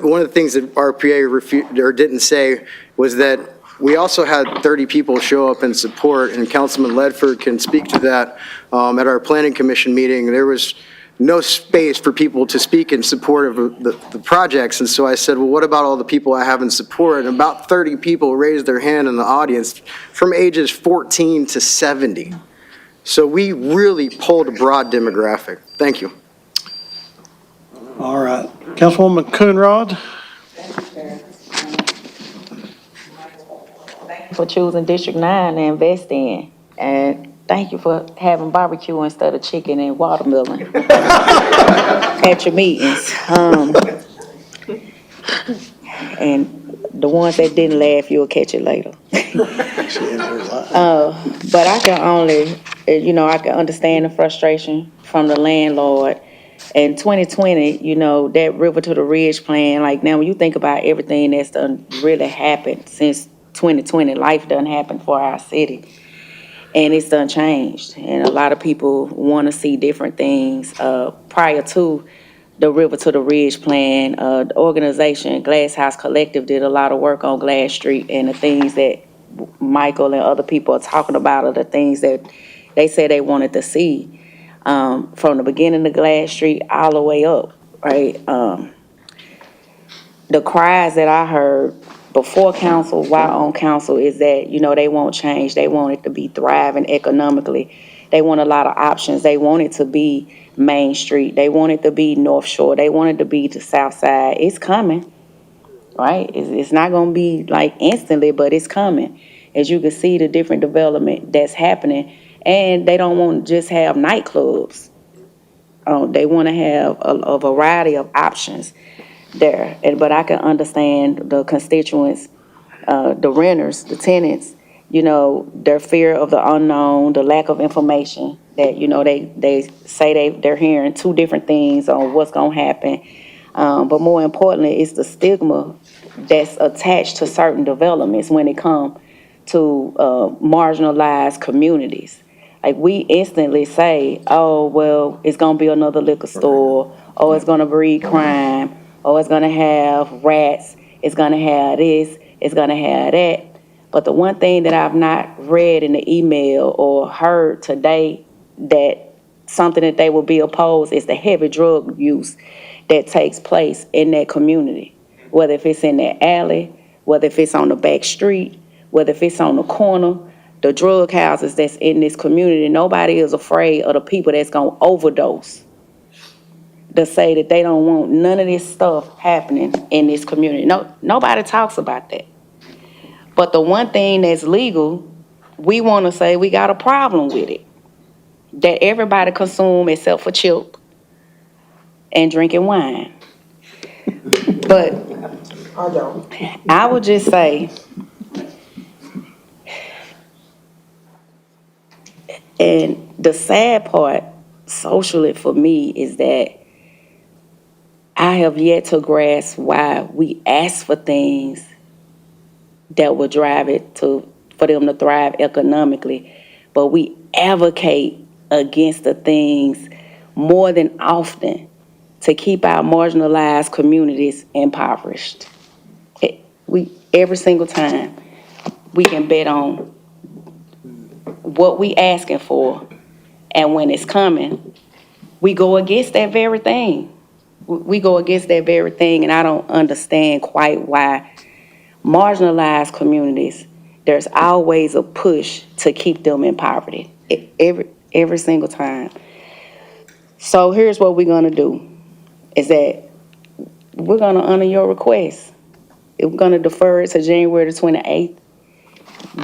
L: one of the things that RPA refuted or didn't say was that we also had 30 people show up in support, and Councilman Ledford can speak to that. At our planning commission meeting, there was no space for people to speak in support of the projects, and so I said, well, what about all the people I have in support? And about 30 people raised their hand in the audience from ages 14 to 70. So we really pulled a broad demographic. Thank you.
A: All right. Councilwoman Coonrod?
C: Thank you for choosing District 9 to invest in. And thank you for having barbecue instead of chicken and watermelon at your meetings. And the ones that didn't laugh, you'll catch it later. But I can only, I can understand the frustration from the landlord. In 2020, that River to the Ridge plan, like now when you think about everything that's done really happened since 2020, life done happened for our city. And it's done changed. And a lot of people want to see different things. Prior to the River to the Ridge plan, the organization Glass House Collective did a lot of work on Glass Street, and the things that Michael and other people are talking about are the things that they said they wanted to see. From the beginning of Glass Street all the way up, right? The cries that I heard before council, while on council, is that, they won't change. They want it to be thriving economically. They want a lot of options. They want it to be Main Street. They want it to be North Shore. They want it to be the South Side. It's coming, right? It's not going to be like instantly, but it's coming. As you can see, the different development that's happening. And they don't want to just have nightclubs. They want to have a variety of options there. But I can understand the constituents, the renters, the tenants, their fear of the unknown, the lack of information that, they say they're hearing two different things on what's going to happen. But more importantly, it's the stigma that's attached to certain developments when it comes to marginalized communities. Like, we instantly say, oh, well, it's going to be another liquor store, oh, it's going to breed crime, oh, it's going to have rats, it's going to have this, it's going to have that. But the one thing that I've not read in the email or heard today, that something that they will be opposed, is the heavy drug use that takes place in that community. Whether if it's in that alley, whether if it's on the back street, whether if it's on the corner, the drug houses that's in this community, nobody is afraid of the people that's going to overdose. To say that they don't want none of this stuff happening in this community. No, nobody talks about that. But the one thing that's legal, we want to say we got a problem with it. That everybody consume except for Chip and drinking wine. But
D: I don't.
C: I would just say, and the sad part socially for me is that I have yet to grasp why we ask for things that will drive it for them to thrive economically, but we advocate against the things more than often to keep our marginalized communities impoverished. Every single time we can bet on what we asking for, and when it's coming, we go against that very thing. We go against that very thing, and I don't understand quite why marginalized communities, there's always a push to keep them in poverty, every single time. So here's what we're gonna do, is that we're gonna honor your request. We're gonna defer it to January the 28th,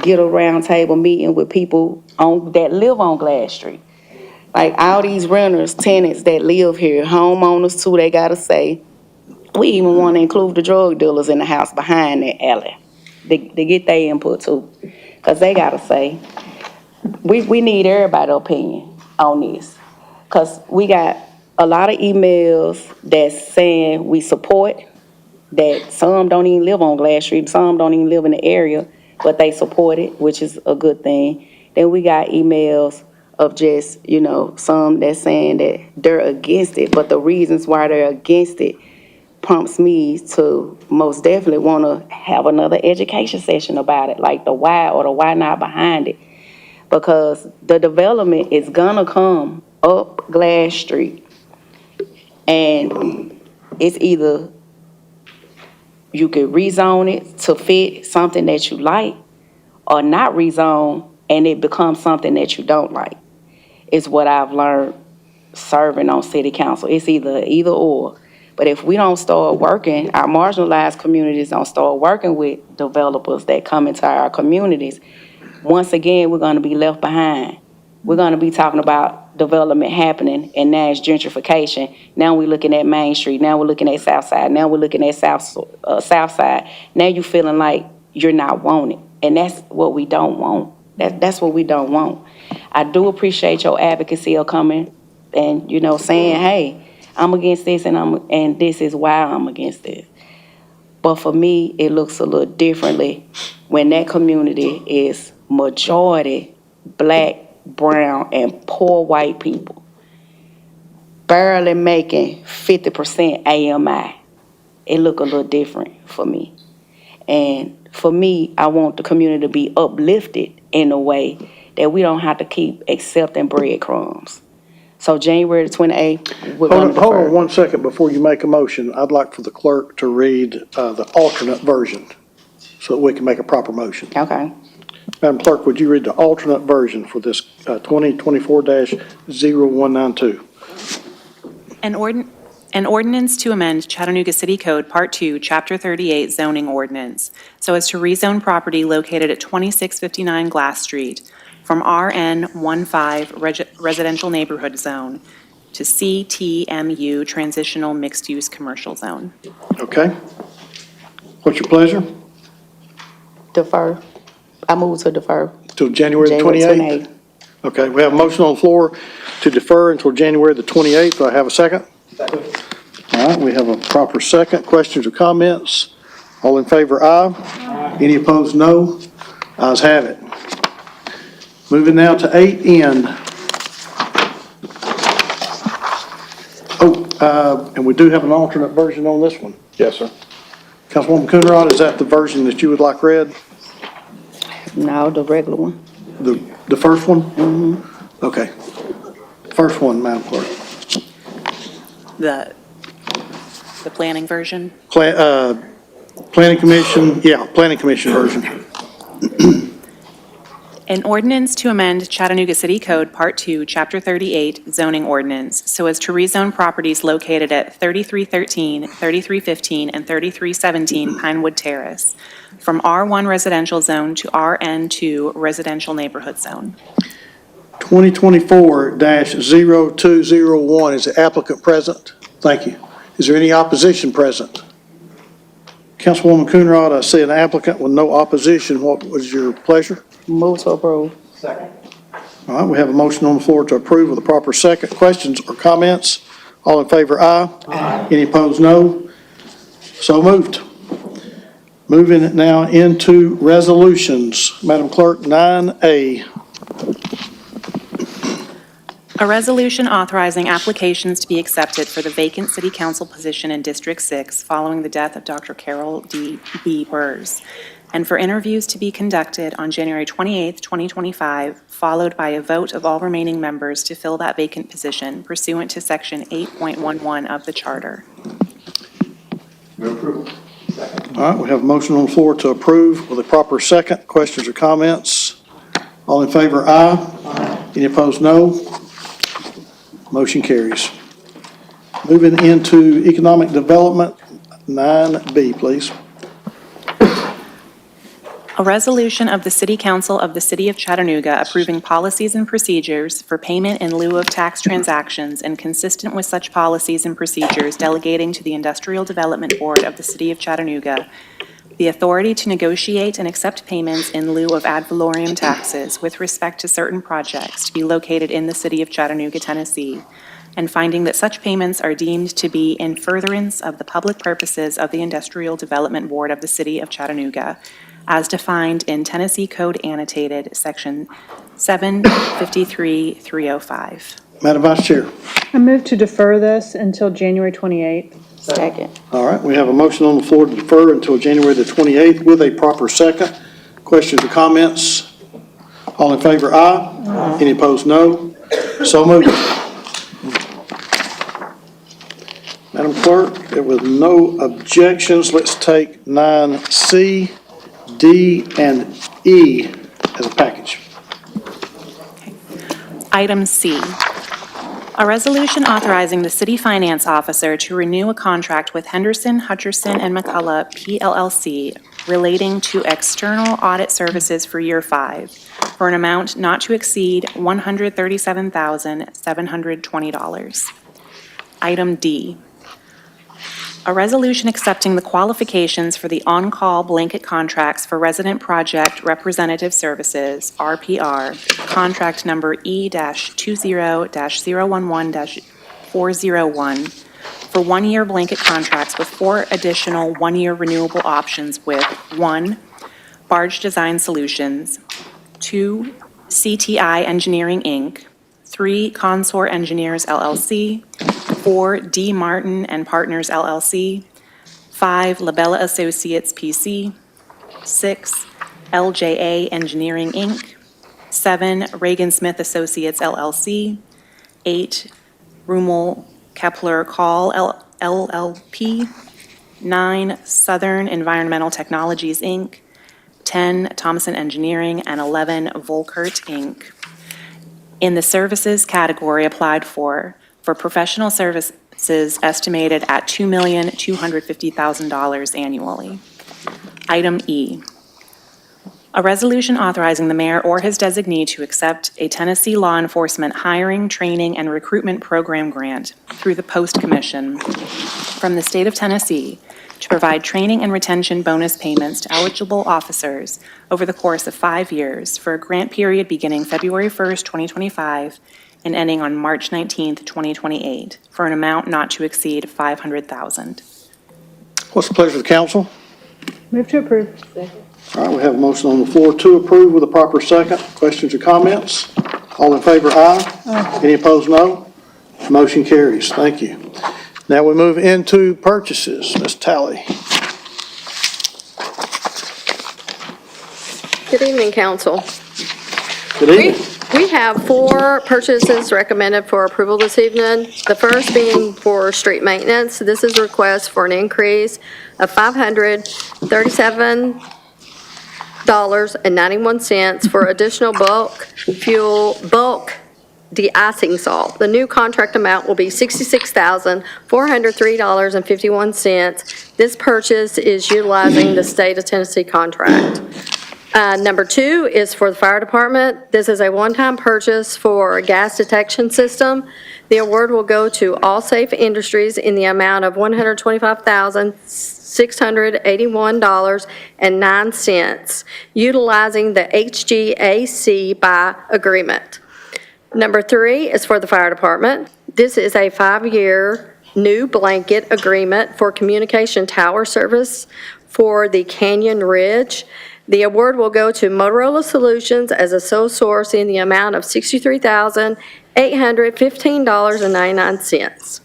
C: get a round table meeting with people that live on Glass Street. Like, all these renters, tenants that live here, homeowners too, they gotta say. We even want to include the drug dealers in the house behind that alley. They get their input too, because they gotta say. We need everybody's opinion on this, because we got a lot of emails that's saying we support, that some don't even live on Glass Street, some don't even live in the area, but they support it, which is a good thing. Then we got emails of just, some that's saying that they're against it, but the reasons why they're against it prompts me to most definitely want to have another education session about it, like the why or the why not behind it. Because the development is gonna come up Glass Street, and it's either you could rezone it to fit something that you like, or not rezone and it becomes something that you don't like, is what I've learned serving on city council. It's either or. But if we don't start working, our marginalized communities don't start working with developers that come into our communities, once again, we're going to be left behind. We're going to be talking about development happening, and now it's gentrification. Now we're looking at Main Street. Now we're looking at South Side. Now we're looking at South Side. Now you're feeling like you're not wanted, and that's what we don't want. That's what we don't want. I do appreciate your advocacy of coming and, saying, hey, I'm against this, and this is why I'm against this. But for me, it looks a little differently when that community is majority black, brown, and poor white people, barely making 50% AMI. It look a little different for me. And for me, I want the community to be uplifted in a way that we don't have to keep accepting breadcrumbs. So January the 28th, we're going to defer.
A: Hold on 1 second before you make a motion. I'd like for the clerk to read the alternate version so that we can make a proper motion.
C: Okay.
A: Madam Clerk, would you read the alternate version for this 2024-0192?
B: An ordinance to amend Chattanooga City Code Part 2, Chapter 38 zoning ordinance so as to rezone property located at 2659 Glass Street from RN 15 residential neighborhood zone to CTMU Transitional Mixed-Use Commercial Zone.
A: Okay. What's your pleasure?
C: Defer. I move to defer.
A: Till January the 28th? Okay, we have a motion on the floor to defer until January the 28th. Do I have a second? Second. All right, we have a proper second. Questions or comments? All in favor, aye. Aye. Any opposed, no. Ayes have it. Moving now to 8N. And we do have an alternate version on this one.
J: Yes, sir.
A: Councilwoman Coonrod, is that the version that you would like read?
C: No, the regular one.
A: The first one? Mm-hmm. Okay. First one, Madam Clerk.
B: The planning version?
A: Planning Commission version.
B: An ordinance to amend Chattanooga City Code Part 2, Chapter 38, zoning ordinance, so as to rezone properties located at 3313, 3315, and 3317 Pinewood Terrace from R1 residential zone to RN2 residential neighborhood zone.
A: 2024-0201, is the applicant present? Thank you. Is there any opposition present? Councilwoman Coonrod, I see an applicant with no opposition. What was your pleasure?
C: Move to approve.
A: All right, we have a motion on the floor to approve with a proper second. Questions or comments? All in favor, aye. Aye. Any opposed, no. So moved. Moving now into resolutions. Madam Clerk, 9A.
B: A resolution authorizing applications to be accepted for the vacant city council position in District 6 following the death of Dr. Carol B. Burrs, and for interviews to be conducted on January 28, 2025, followed by a vote of all remaining members to fill that vacant position pursuant to Section 8.11 of the Charter.
A: All right, we have a motion on the floor to approve with a proper second. Questions or comments? All in favor, aye. Aye. Any opposed, no. Motion carries. Moving into economic development, 9B, please.
B: A resolution of the City Council of the City of Chattanooga approving policies and procedures for payment in lieu of tax transactions and consistent with such policies and procedures delegating to the Industrial Development Board of the City of Chattanooga the authority to negotiate and accept payments in lieu of ad valorem taxes with respect to certain projects to be located in the City of Chattanooga, Tennessee, and finding that such payments are deemed to be in furtherance of the public purposes of the Industrial Development Board of the City of Chattanooga, as defined in Tennessee Code Annotated, Section 753-305.
A: Madam Vice Chair.
F: I move to defer this until January 28th.
C: Second.
A: All right, we have a motion on the floor to defer until January the 28th with a proper second. Questions or comments? All in favor, aye. Aye. Any opposed, no. So moved. Madam Clerk, with no objections, let's take 9C, D, and E as a package.
B: Item C, a resolution authorizing the city finance officer to renew a contract with Henderson, Hutcherson, and McCullough, PLLC, relating to external audit services for year 5 for an amount not to exceed $137,720. Item D, a resolution accepting the qualifications for the on-call blanket contracts for Resident Project Representative Services, RPR, contract number E-20-011-401, for one-year blanket contracts with 4 additional one-year renewable options with 1, Barge Design Solutions, 2, CTI Engineering, Inc., 3, Consort Engineers, LLC, 4, D. Martin and Partners, LLC, 5, Labella Associates, PC, 6, LJA Engineering, Inc., 7, Reagan Smith Associates, LLC, 8, Rummel Kepler Call, LLP, 9, Southern Environmental Technologies, Inc., 10, Thompson Engineering, and 11, Volkert, Inc. In the services category applied for professional services estimated at $2,250,000 annually. Item E, A resolution authorizing the mayor or his designee to accept a Tennessee law enforcement hiring, training, and recruitment program grant through the Post Commission from the state of Tennessee to provide training and retention bonus payments to eligible officers over the course of 5 years for a grant period beginning February 1st, 2025 and ending on March 19th, 2028, for an amount not to exceed $500,000.
A: What's the pleasure of the council?
F: Move to approve.
A: All right, we have a motion on the floor to approve with a proper second. Questions or comments? All in favor, aye. Any opposed, no. Motion carries. Thank you. Now we move into purchases. Ms. Talley.
N: Good evening, council.
A: Good evening.
N: We have 4 purchases recommended for approval this evening. The first being for street maintenance. This is a request for an increase of $537.91 for additional bulk de-icing salt. The new contract amount will be $66,403.51. This purchase is utilizing the state of Tennessee contract. Number 2 is for the fire department. This is a one-time purchase for a gas detection system. The award will go to All Safe Industries in the amount of $125,681.09, utilizing the HGAC by agreement. Number 3 is for the fire department. This is a 5-year new blanket agreement for communication tower service for the Canyon Ridge. The award will go to Motorola Solutions as a sole source in the amount of $63,815.99.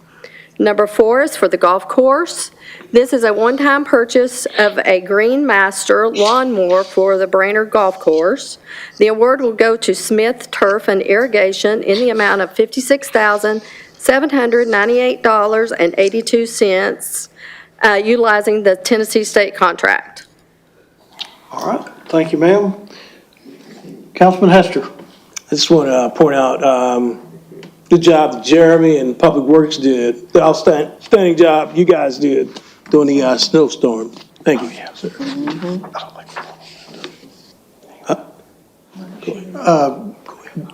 N: Number 4 is for the golf course. This is a one-time purchase of a Green Master lawnmower for the Brainerd Golf Course. The award will go to Smith Turf and Irrigation in the amount of $56,798.82, utilizing the Tennessee state contract.
A: All right, thank you, ma'am. Councilman Hester.
K: I just want to point out, good job that Jeremy and Public Works did, the outstanding job you guys did during the snowstorm. Thank you, sir.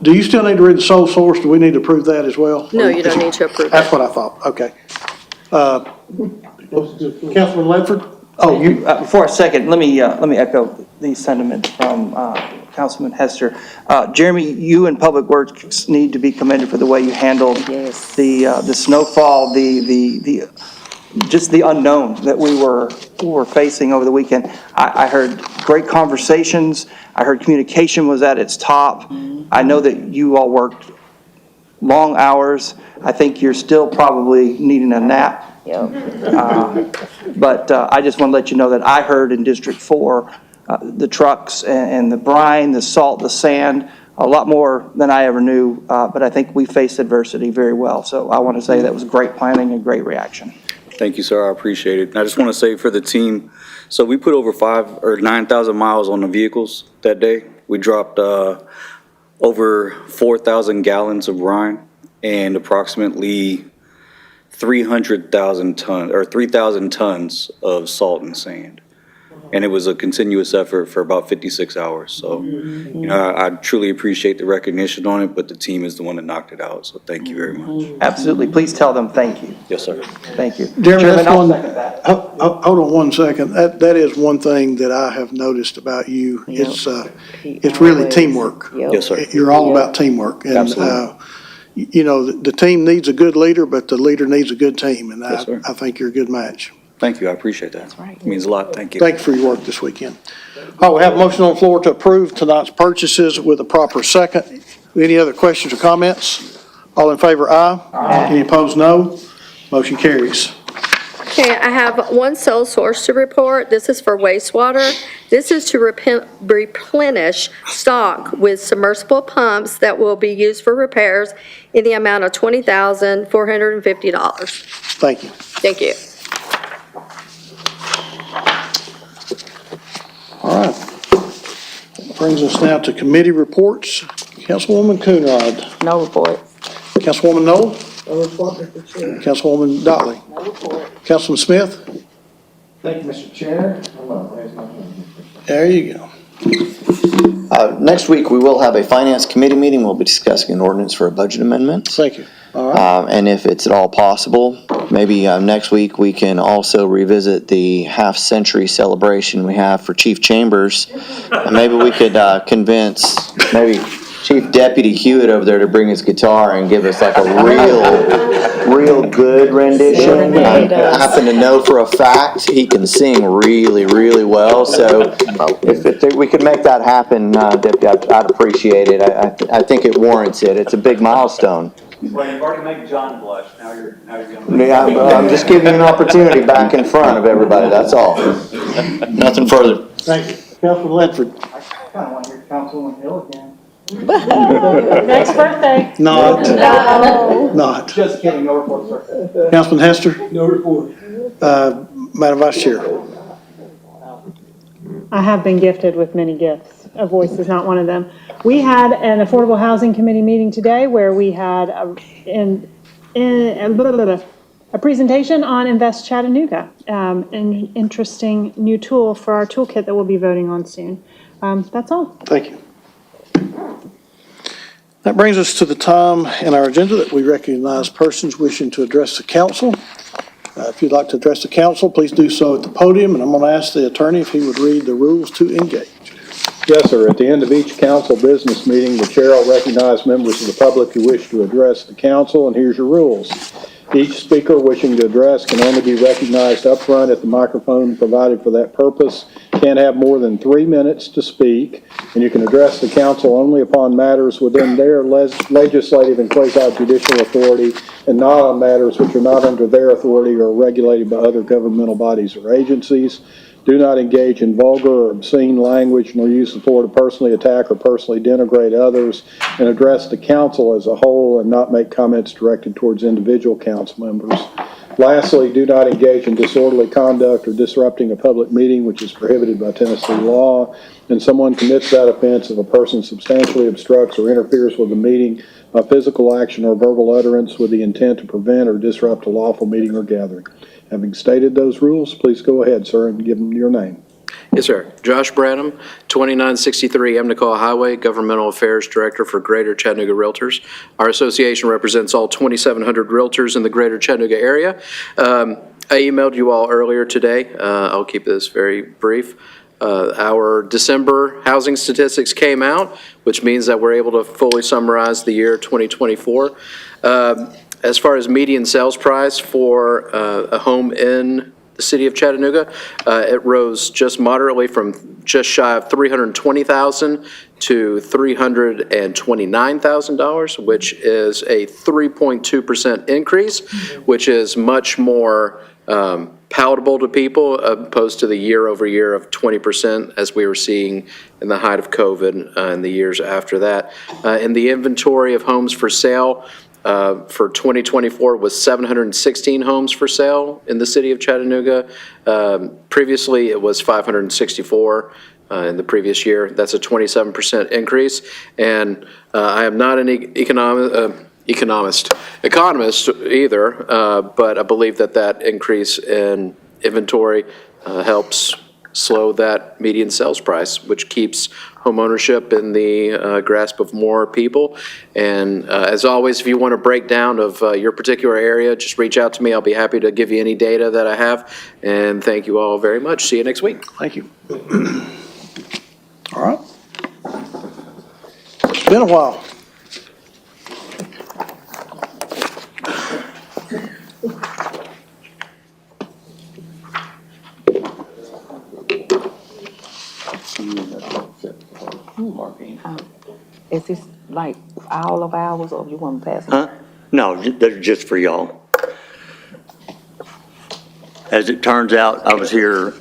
A: Do you still need to read the sole source? Do we need to approve that as well?
N: No, you don't need to approve
A: That's
N: that.
A: what I thought, okay. Councilman Ledford?
I: Oh, before a second, let me echo the sentiment from Councilman Hester. Jeremy, you and Public Works need to be commended for the way you handled the snowfall, just the unknown that we were facing over the weekend. I heard great conversations. I heard communication was at its top. I know that you all worked long hours. I think you're still probably needing a nap. But I just want to let you know that I heard in District 4, the trucks and the brine, the salt, the sand, a lot more than I ever knew. But I think we faced adversity very well. So I want to say that was great planning and great reaction.
O: Thank you, sir. I appreciate it. And I just want to say for the team, so we put over 5,000 or 9,000 miles on the vehicles that day. We dropped over 4,000 gallons of brine and approximately 300,000 tons or 3,000 tons of salt and sand. And it was a continuous effort for about 56 hours. So, you know, I truly appreciate the recognition on it, but the team is the one that knocked it out. So thank you very much.
I: Absolutely. Please tell them thank you.
O: Yes, sir.
I: Thank you.
A: Jeremy,
I: Chairman,
A: that's
I: I'll
A: one,
I: second that.
A: hold on one second. That is one thing that I have noticed about you. It's really teamwork.
O: Yes, sir.
A: You're all about teamwork. And,
O: Absolutely.
A: you know, the team needs a good leader, but the leader needs a good team. And
O: Yes, sir.
A: I think you're a good match.
O: Thank you. I appreciate that. That's right. It means a lot. Thank you.
A: Thank you for your work this weekend. All right, we have a motion on the floor to approve tonight's purchases with a proper second. Any other questions or comments? All in favor, aye. Any opposed, no. Motion carries.
N: Okay, I have one sole source to report. This is for wastewater. This is to replenish stock with submersible pumps that will be used for repairs in the amount of $20,450.
A: Thank you.
N: Thank you.
A: All right. Brings us now to committee reports. Councilwoman Coonrod.
C: No report.
A: Councilwoman Noel. No report, Mr. Chair. Councilwoman Dotley. No report. Councilman Smith.
G: Thank you, Mr. Chair.
A: There you go.
P: Next week, we will have a finance committee meeting. We'll be discussing an ordinance for a budget amendment.
A: Thank you. All right.
P: And if it's at all possible, maybe next week we can also revisit the half-century celebration we have for Chief Chambers. And maybe we could convince maybe Chief Deputy Hewitt over there to bring his guitar and give us like a real good rendition. I happen to know for a fact he can sing really, really well. So if we could make that happen, Deputy, I'd appreciate it. I think it warrants it. It's a big milestone.
I: Well, you've already made John blush, now you're going to.
P: Yeah, I'm just giving you an opportunity back in front of everybody, that's all. Nothing further.
A: Thank you. Councilman Ledford.
I: I kind of want to hear Councilman Hill again.
F: Next birthday.
A: Not.
F: No.
A: Not.
I: Just kidding, no report, sir.
A: Councilman Hester.
K: No report.
A: Madam Vice Chair.
F: I have been gifted with many gifts. A voice is not one of them. We had an Affordable Housing Committee meeting today where we had a presentation on Invest Chattanooga, an interesting new tool for our toolkit that we'll be voting on soon. That's all.
A: Thank you. That brings us to the time in our agenda that we recognize persons wishing to address the council. If you'd like to address the council, please do so at the podium, and I'm going to ask the attorney if he would read the rules to engage.
J: Yes, sir. At the end of each council business meeting, the chair will recognize members of the public who wish to address the council, and here's your rules. Each speaker wishing to address can only be recognized up front at the microphone provided for that purpose. Can't have more than 3 minutes to speak, and you can address the council only upon matters within their legislative and quasi-judicial authority, and not on matters which are not under their authority or regulated by other governmental bodies or agencies. Do not engage in vulgar or obscene language, nor use the floor to personally attack or personally denigrate others, and address the council as a whole and not make comments directed towards individual council members. Lastly, do not engage in disorderly conduct or disrupting a public meeting, which is prohibited by Tennessee law. And someone commits that offense if a person substantially obstructs or interferes with the meeting by physical action or verbal utterance with the intent to prevent or disrupt a lawful meeting or gathering. Having stated those rules, please go ahead, sir, and give them your name.
Q: Yes, sir. Josh Branham, 2963 Emnicall Highway, Governmental Affairs Director for Greater Chattanooga Realtors. Our association represents all 2,700 realtors in the Greater Chattanooga area. I emailed you all earlier today. I'll keep this very brief. Our December housing statistics came out, which means that we're able to fully summarize the year 2024. As far as median sales price for a home in the city of Chattanooga, it rose just moderately from just shy of $320,000 to $329,000, which is a 3.2% increase, which is much more palatable to people opposed to the year over year of 20% as we were seeing in the height of COVID and the years after that. In the inventory of homes for sale, for 2024 was 716 homes for sale in the city of Chattanooga. Previously, it was 564 in the previous year. That's a 27% increase. And I am not an economist either, but I believe that increase in inventory helps slow that median sales price, which keeps homeownership in the grasp of more people. And as always, if you want a breakdown of your particular area, just reach out to me. I'll be happy to give you any data that I have. And thank you all very much. See you next week.
A: Thank you. All right. It's been a while.
C: Is this like all of ours, or you want to pass them?
R: Huh? No, they're just for y'all. As it turns out, I was here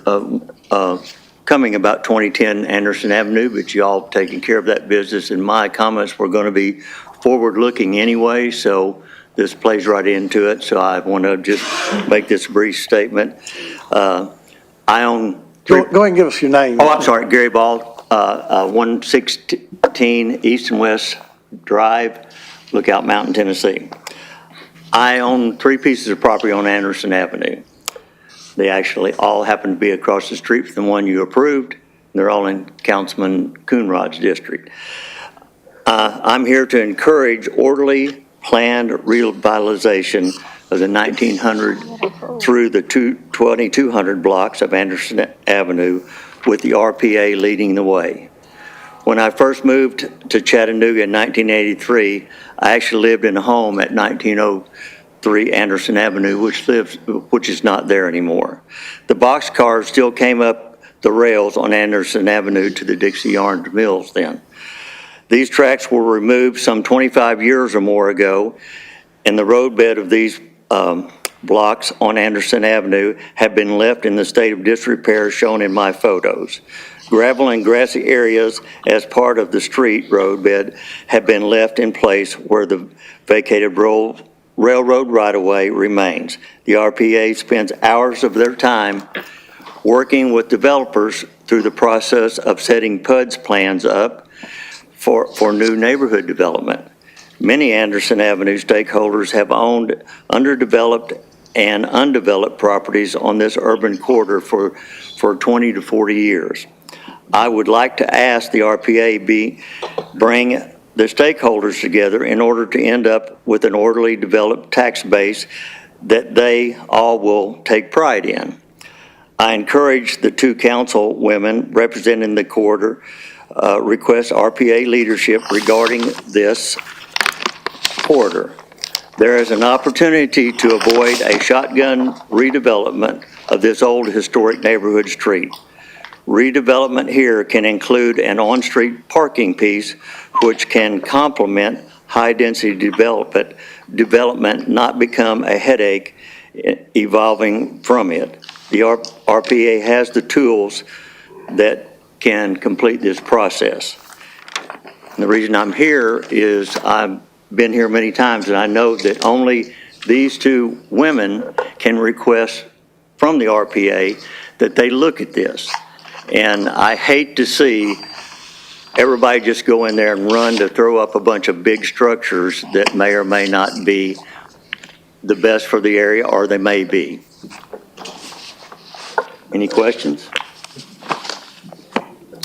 R: coming about 2010 Anderson Avenue, but y'all taking care of that business, and my comments were going to be forward-looking anyway, so this plays right into it. So I want to just make this brief statement. I own...
A: Go ahead and give us your name.
R: Oh, I'm sorry, Gary Ball. 116 East and West Drive, Lookout Mountain, Tennessee. I own 3 pieces of property on Anderson Avenue. They actually all happen to be across the street from the one you approved, They're all in Councilman Coonrod's district. I'm here to encourage orderly, planned revitalization of the 1900 through the 2200 blocks of Anderson Avenue, with the RPA leading the way. When I first moved to Chattanooga in 1983, I actually lived in a home at 1903 Anderson Avenue, which is not there anymore. The boxcars still came up the rails on Anderson Avenue to the Dixie Orange Mills then. These tracks were removed some 25 years or more ago, and the roadbed of these blocks on Anderson Avenue have been left in the state of disrepair shown in my photos. Gravel and grassy areas as part of the street roadbed have been left in place where the vacated railroad right-of-way remains. The RPA spends hours of their time working with developers through the process of setting PUD's plans up for new neighborhood development. Many Anderson Avenue stakeholders have owned underdeveloped and undeveloped properties on this urban corridor for 20 to 40 years. I would like to ask the RPA bring the stakeholders together in order to end up with an orderly developed tax base that they all will take pride in. I encourage the two council women representing the corridor request RPA leadership regarding this corridor. There is an opportunity to avoid a shotgun redevelopment of this old historic neighborhood street. Redevelopment here can include an on-street parking piece which can complement high-density development, not become a headache evolving from it. The RPA has the tools that can complete this process. And the reason I'm here is I've been here many times, and I know that only these two women can request from the RPA that they look at this. And I hate to see everybody just go in there and run to throw up a bunch of big structures that may or may not be the best for the area, or they may be. Any questions?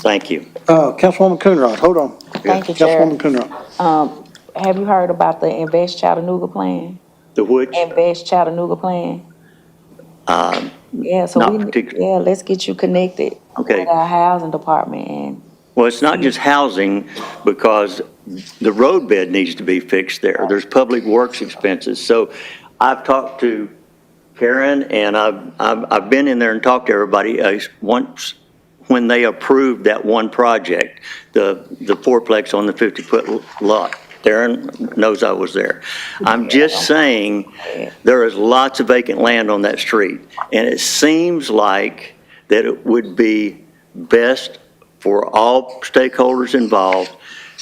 R: Thank you.
A: Councilwoman Coonrod, hold on.
C: Thank you, Chair.
A: Councilwoman Coonrod.
C: Have you heard about the Invest Chattanooga plan?
R: The which?
C: Invest Chattanooga plan? Yeah, so
R: Not particularly.
C: yeah, let's get you connected
R: Okay.
C: with our housing department and
R: Well, it's not just housing, because the roadbed needs to be fixed there. There's public works expenses. So I've talked to Karen, and I've been in there and talked to everybody. Once, when they approved that one project, the fourplex on the 50-foot lot, Darren knows I was there. I'm just saying, there is lots of vacant land on that street, and it seems like that it would be best for all stakeholders involved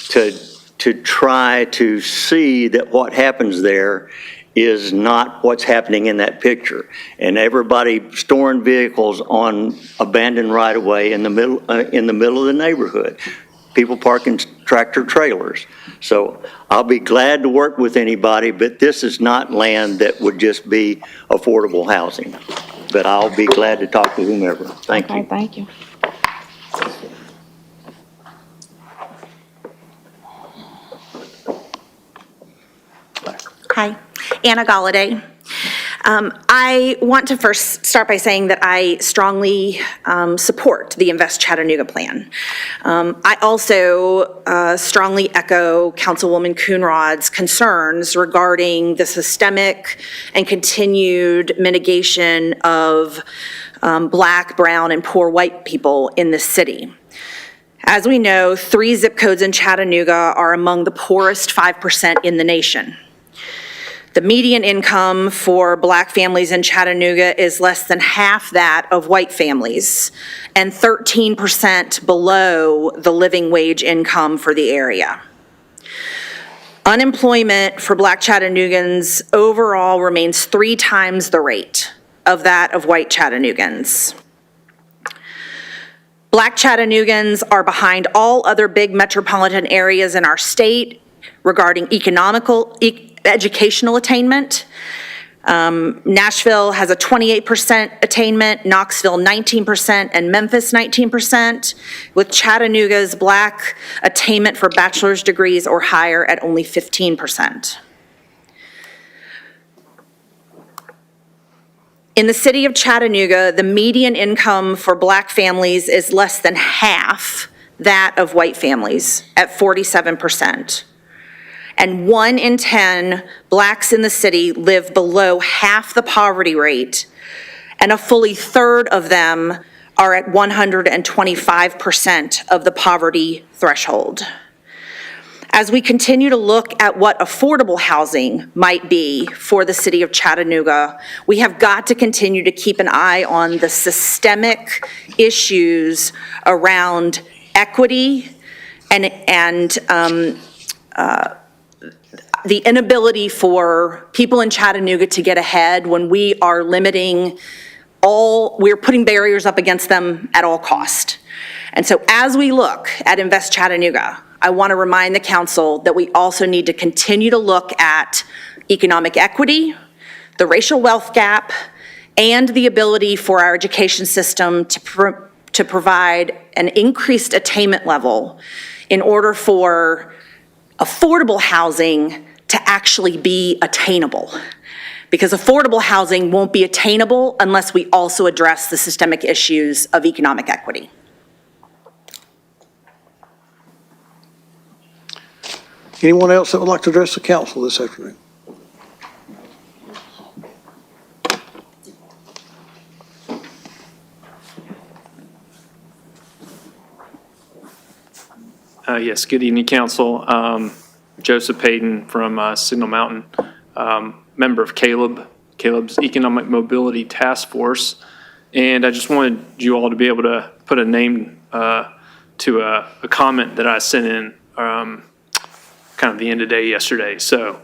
R: to try to see that what happens there is not what's happening in that picture. And everybody storing vehicles on abandoned right-of-way in the middle of the neighborhood. People parking tractor trailers. So I'll be glad to work with anybody, but this is not land that would just be affordable housing. But I'll be glad to talk to whomever. Thank you.
C: okay, thank you.
B: Hi, Anna Galladay. I want to first start by saying that I strongly support the Invest Chattanooga plan. I also strongly echo Councilwoman Coonrod's concerns regarding the systemic and continued mitigation of Black, brown, and poor white people in this city. As we know, 3 zip codes in Chattanooga are among the poorest 5% in the nation. The median income for Black families in Chattanooga is less than half that of white families and 13% below the living wage income for the area. Unemployment for Black Chattanoogans overall remains 3 times the rate of that of white Chattanoogans. Black Chattanoogans are behind all other big metropolitan areas in our state regarding educational attainment. Nashville has a 28% attainment, Knoxville 19%, and Memphis 19%, with Chattanooga's Black attainment for bachelor's degrees or higher at only 15%. In the city of Chattanooga, the median income for Black families is less than half that of white families at 47%. And 1 in 10 Blacks in the city live below half the poverty rate, and a fully third of them are at 125% of the poverty threshold. As we continue to look at what affordable housing might be for the city of Chattanooga, we have got to continue to keep an eye on the systemic issues around equity and the inability for people in Chattanooga to get ahead when we are we're putting barriers up against them at all cost. And so as we look at Invest Chattanooga, I want to remind the council that we also need to continue to look at economic equity, the racial wealth gap, and the ability for our education system to provide an increased attainment level in order for affordable housing to actually be attainable. Because affordable housing won't be attainable unless we also address the systemic issues of economic equity.
A: Anyone else that would like to address the council this afternoon?
S: Yes, good evening, council. Joseph Payton from Signal Mountain, member of Caleb's Economic Mobility Task Force. And I just wanted you all to be able to put a name to a comment that I sent in kind of the end of day yesterday. So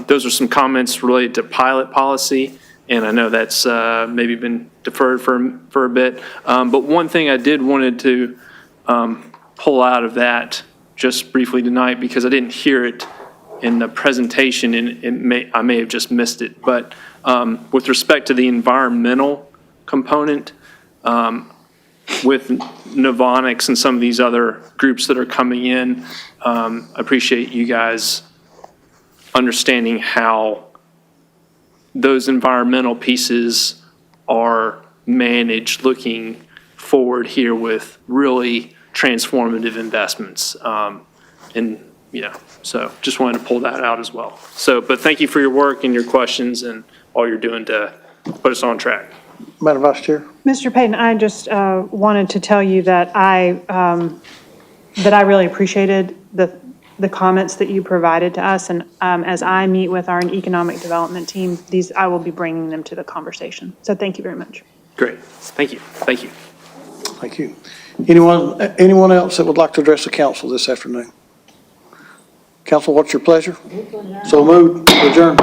S: those are some comments related to pilot policy, and I know that's maybe been deferred for a bit. But one thing I did wanted to pull out of that just briefly tonight, because I didn't hear it in the presentation, and I may have just missed it. But with respect to the environmental component, with Novonix and some of these other groups that are coming in, I appreciate you guys understanding how those environmental pieces are managed looking forward here with really transformative investments. So just wanted to pull that out as well. But thank you for your work and your questions and all you're doing to put us on track.
A: Madam Vice Chair.
F: Mr. Payton, I just wanted to tell you that I really appreciated the comments that you provided to us, and as I meet with our economic development team, I will be bringing them to the conversation. So thank you very much.
S: Great, thank you. Thank you.
A: Thank you. Anyone else that would like to address the council this afternoon? Council, what's your pleasure? So moved, adjourned.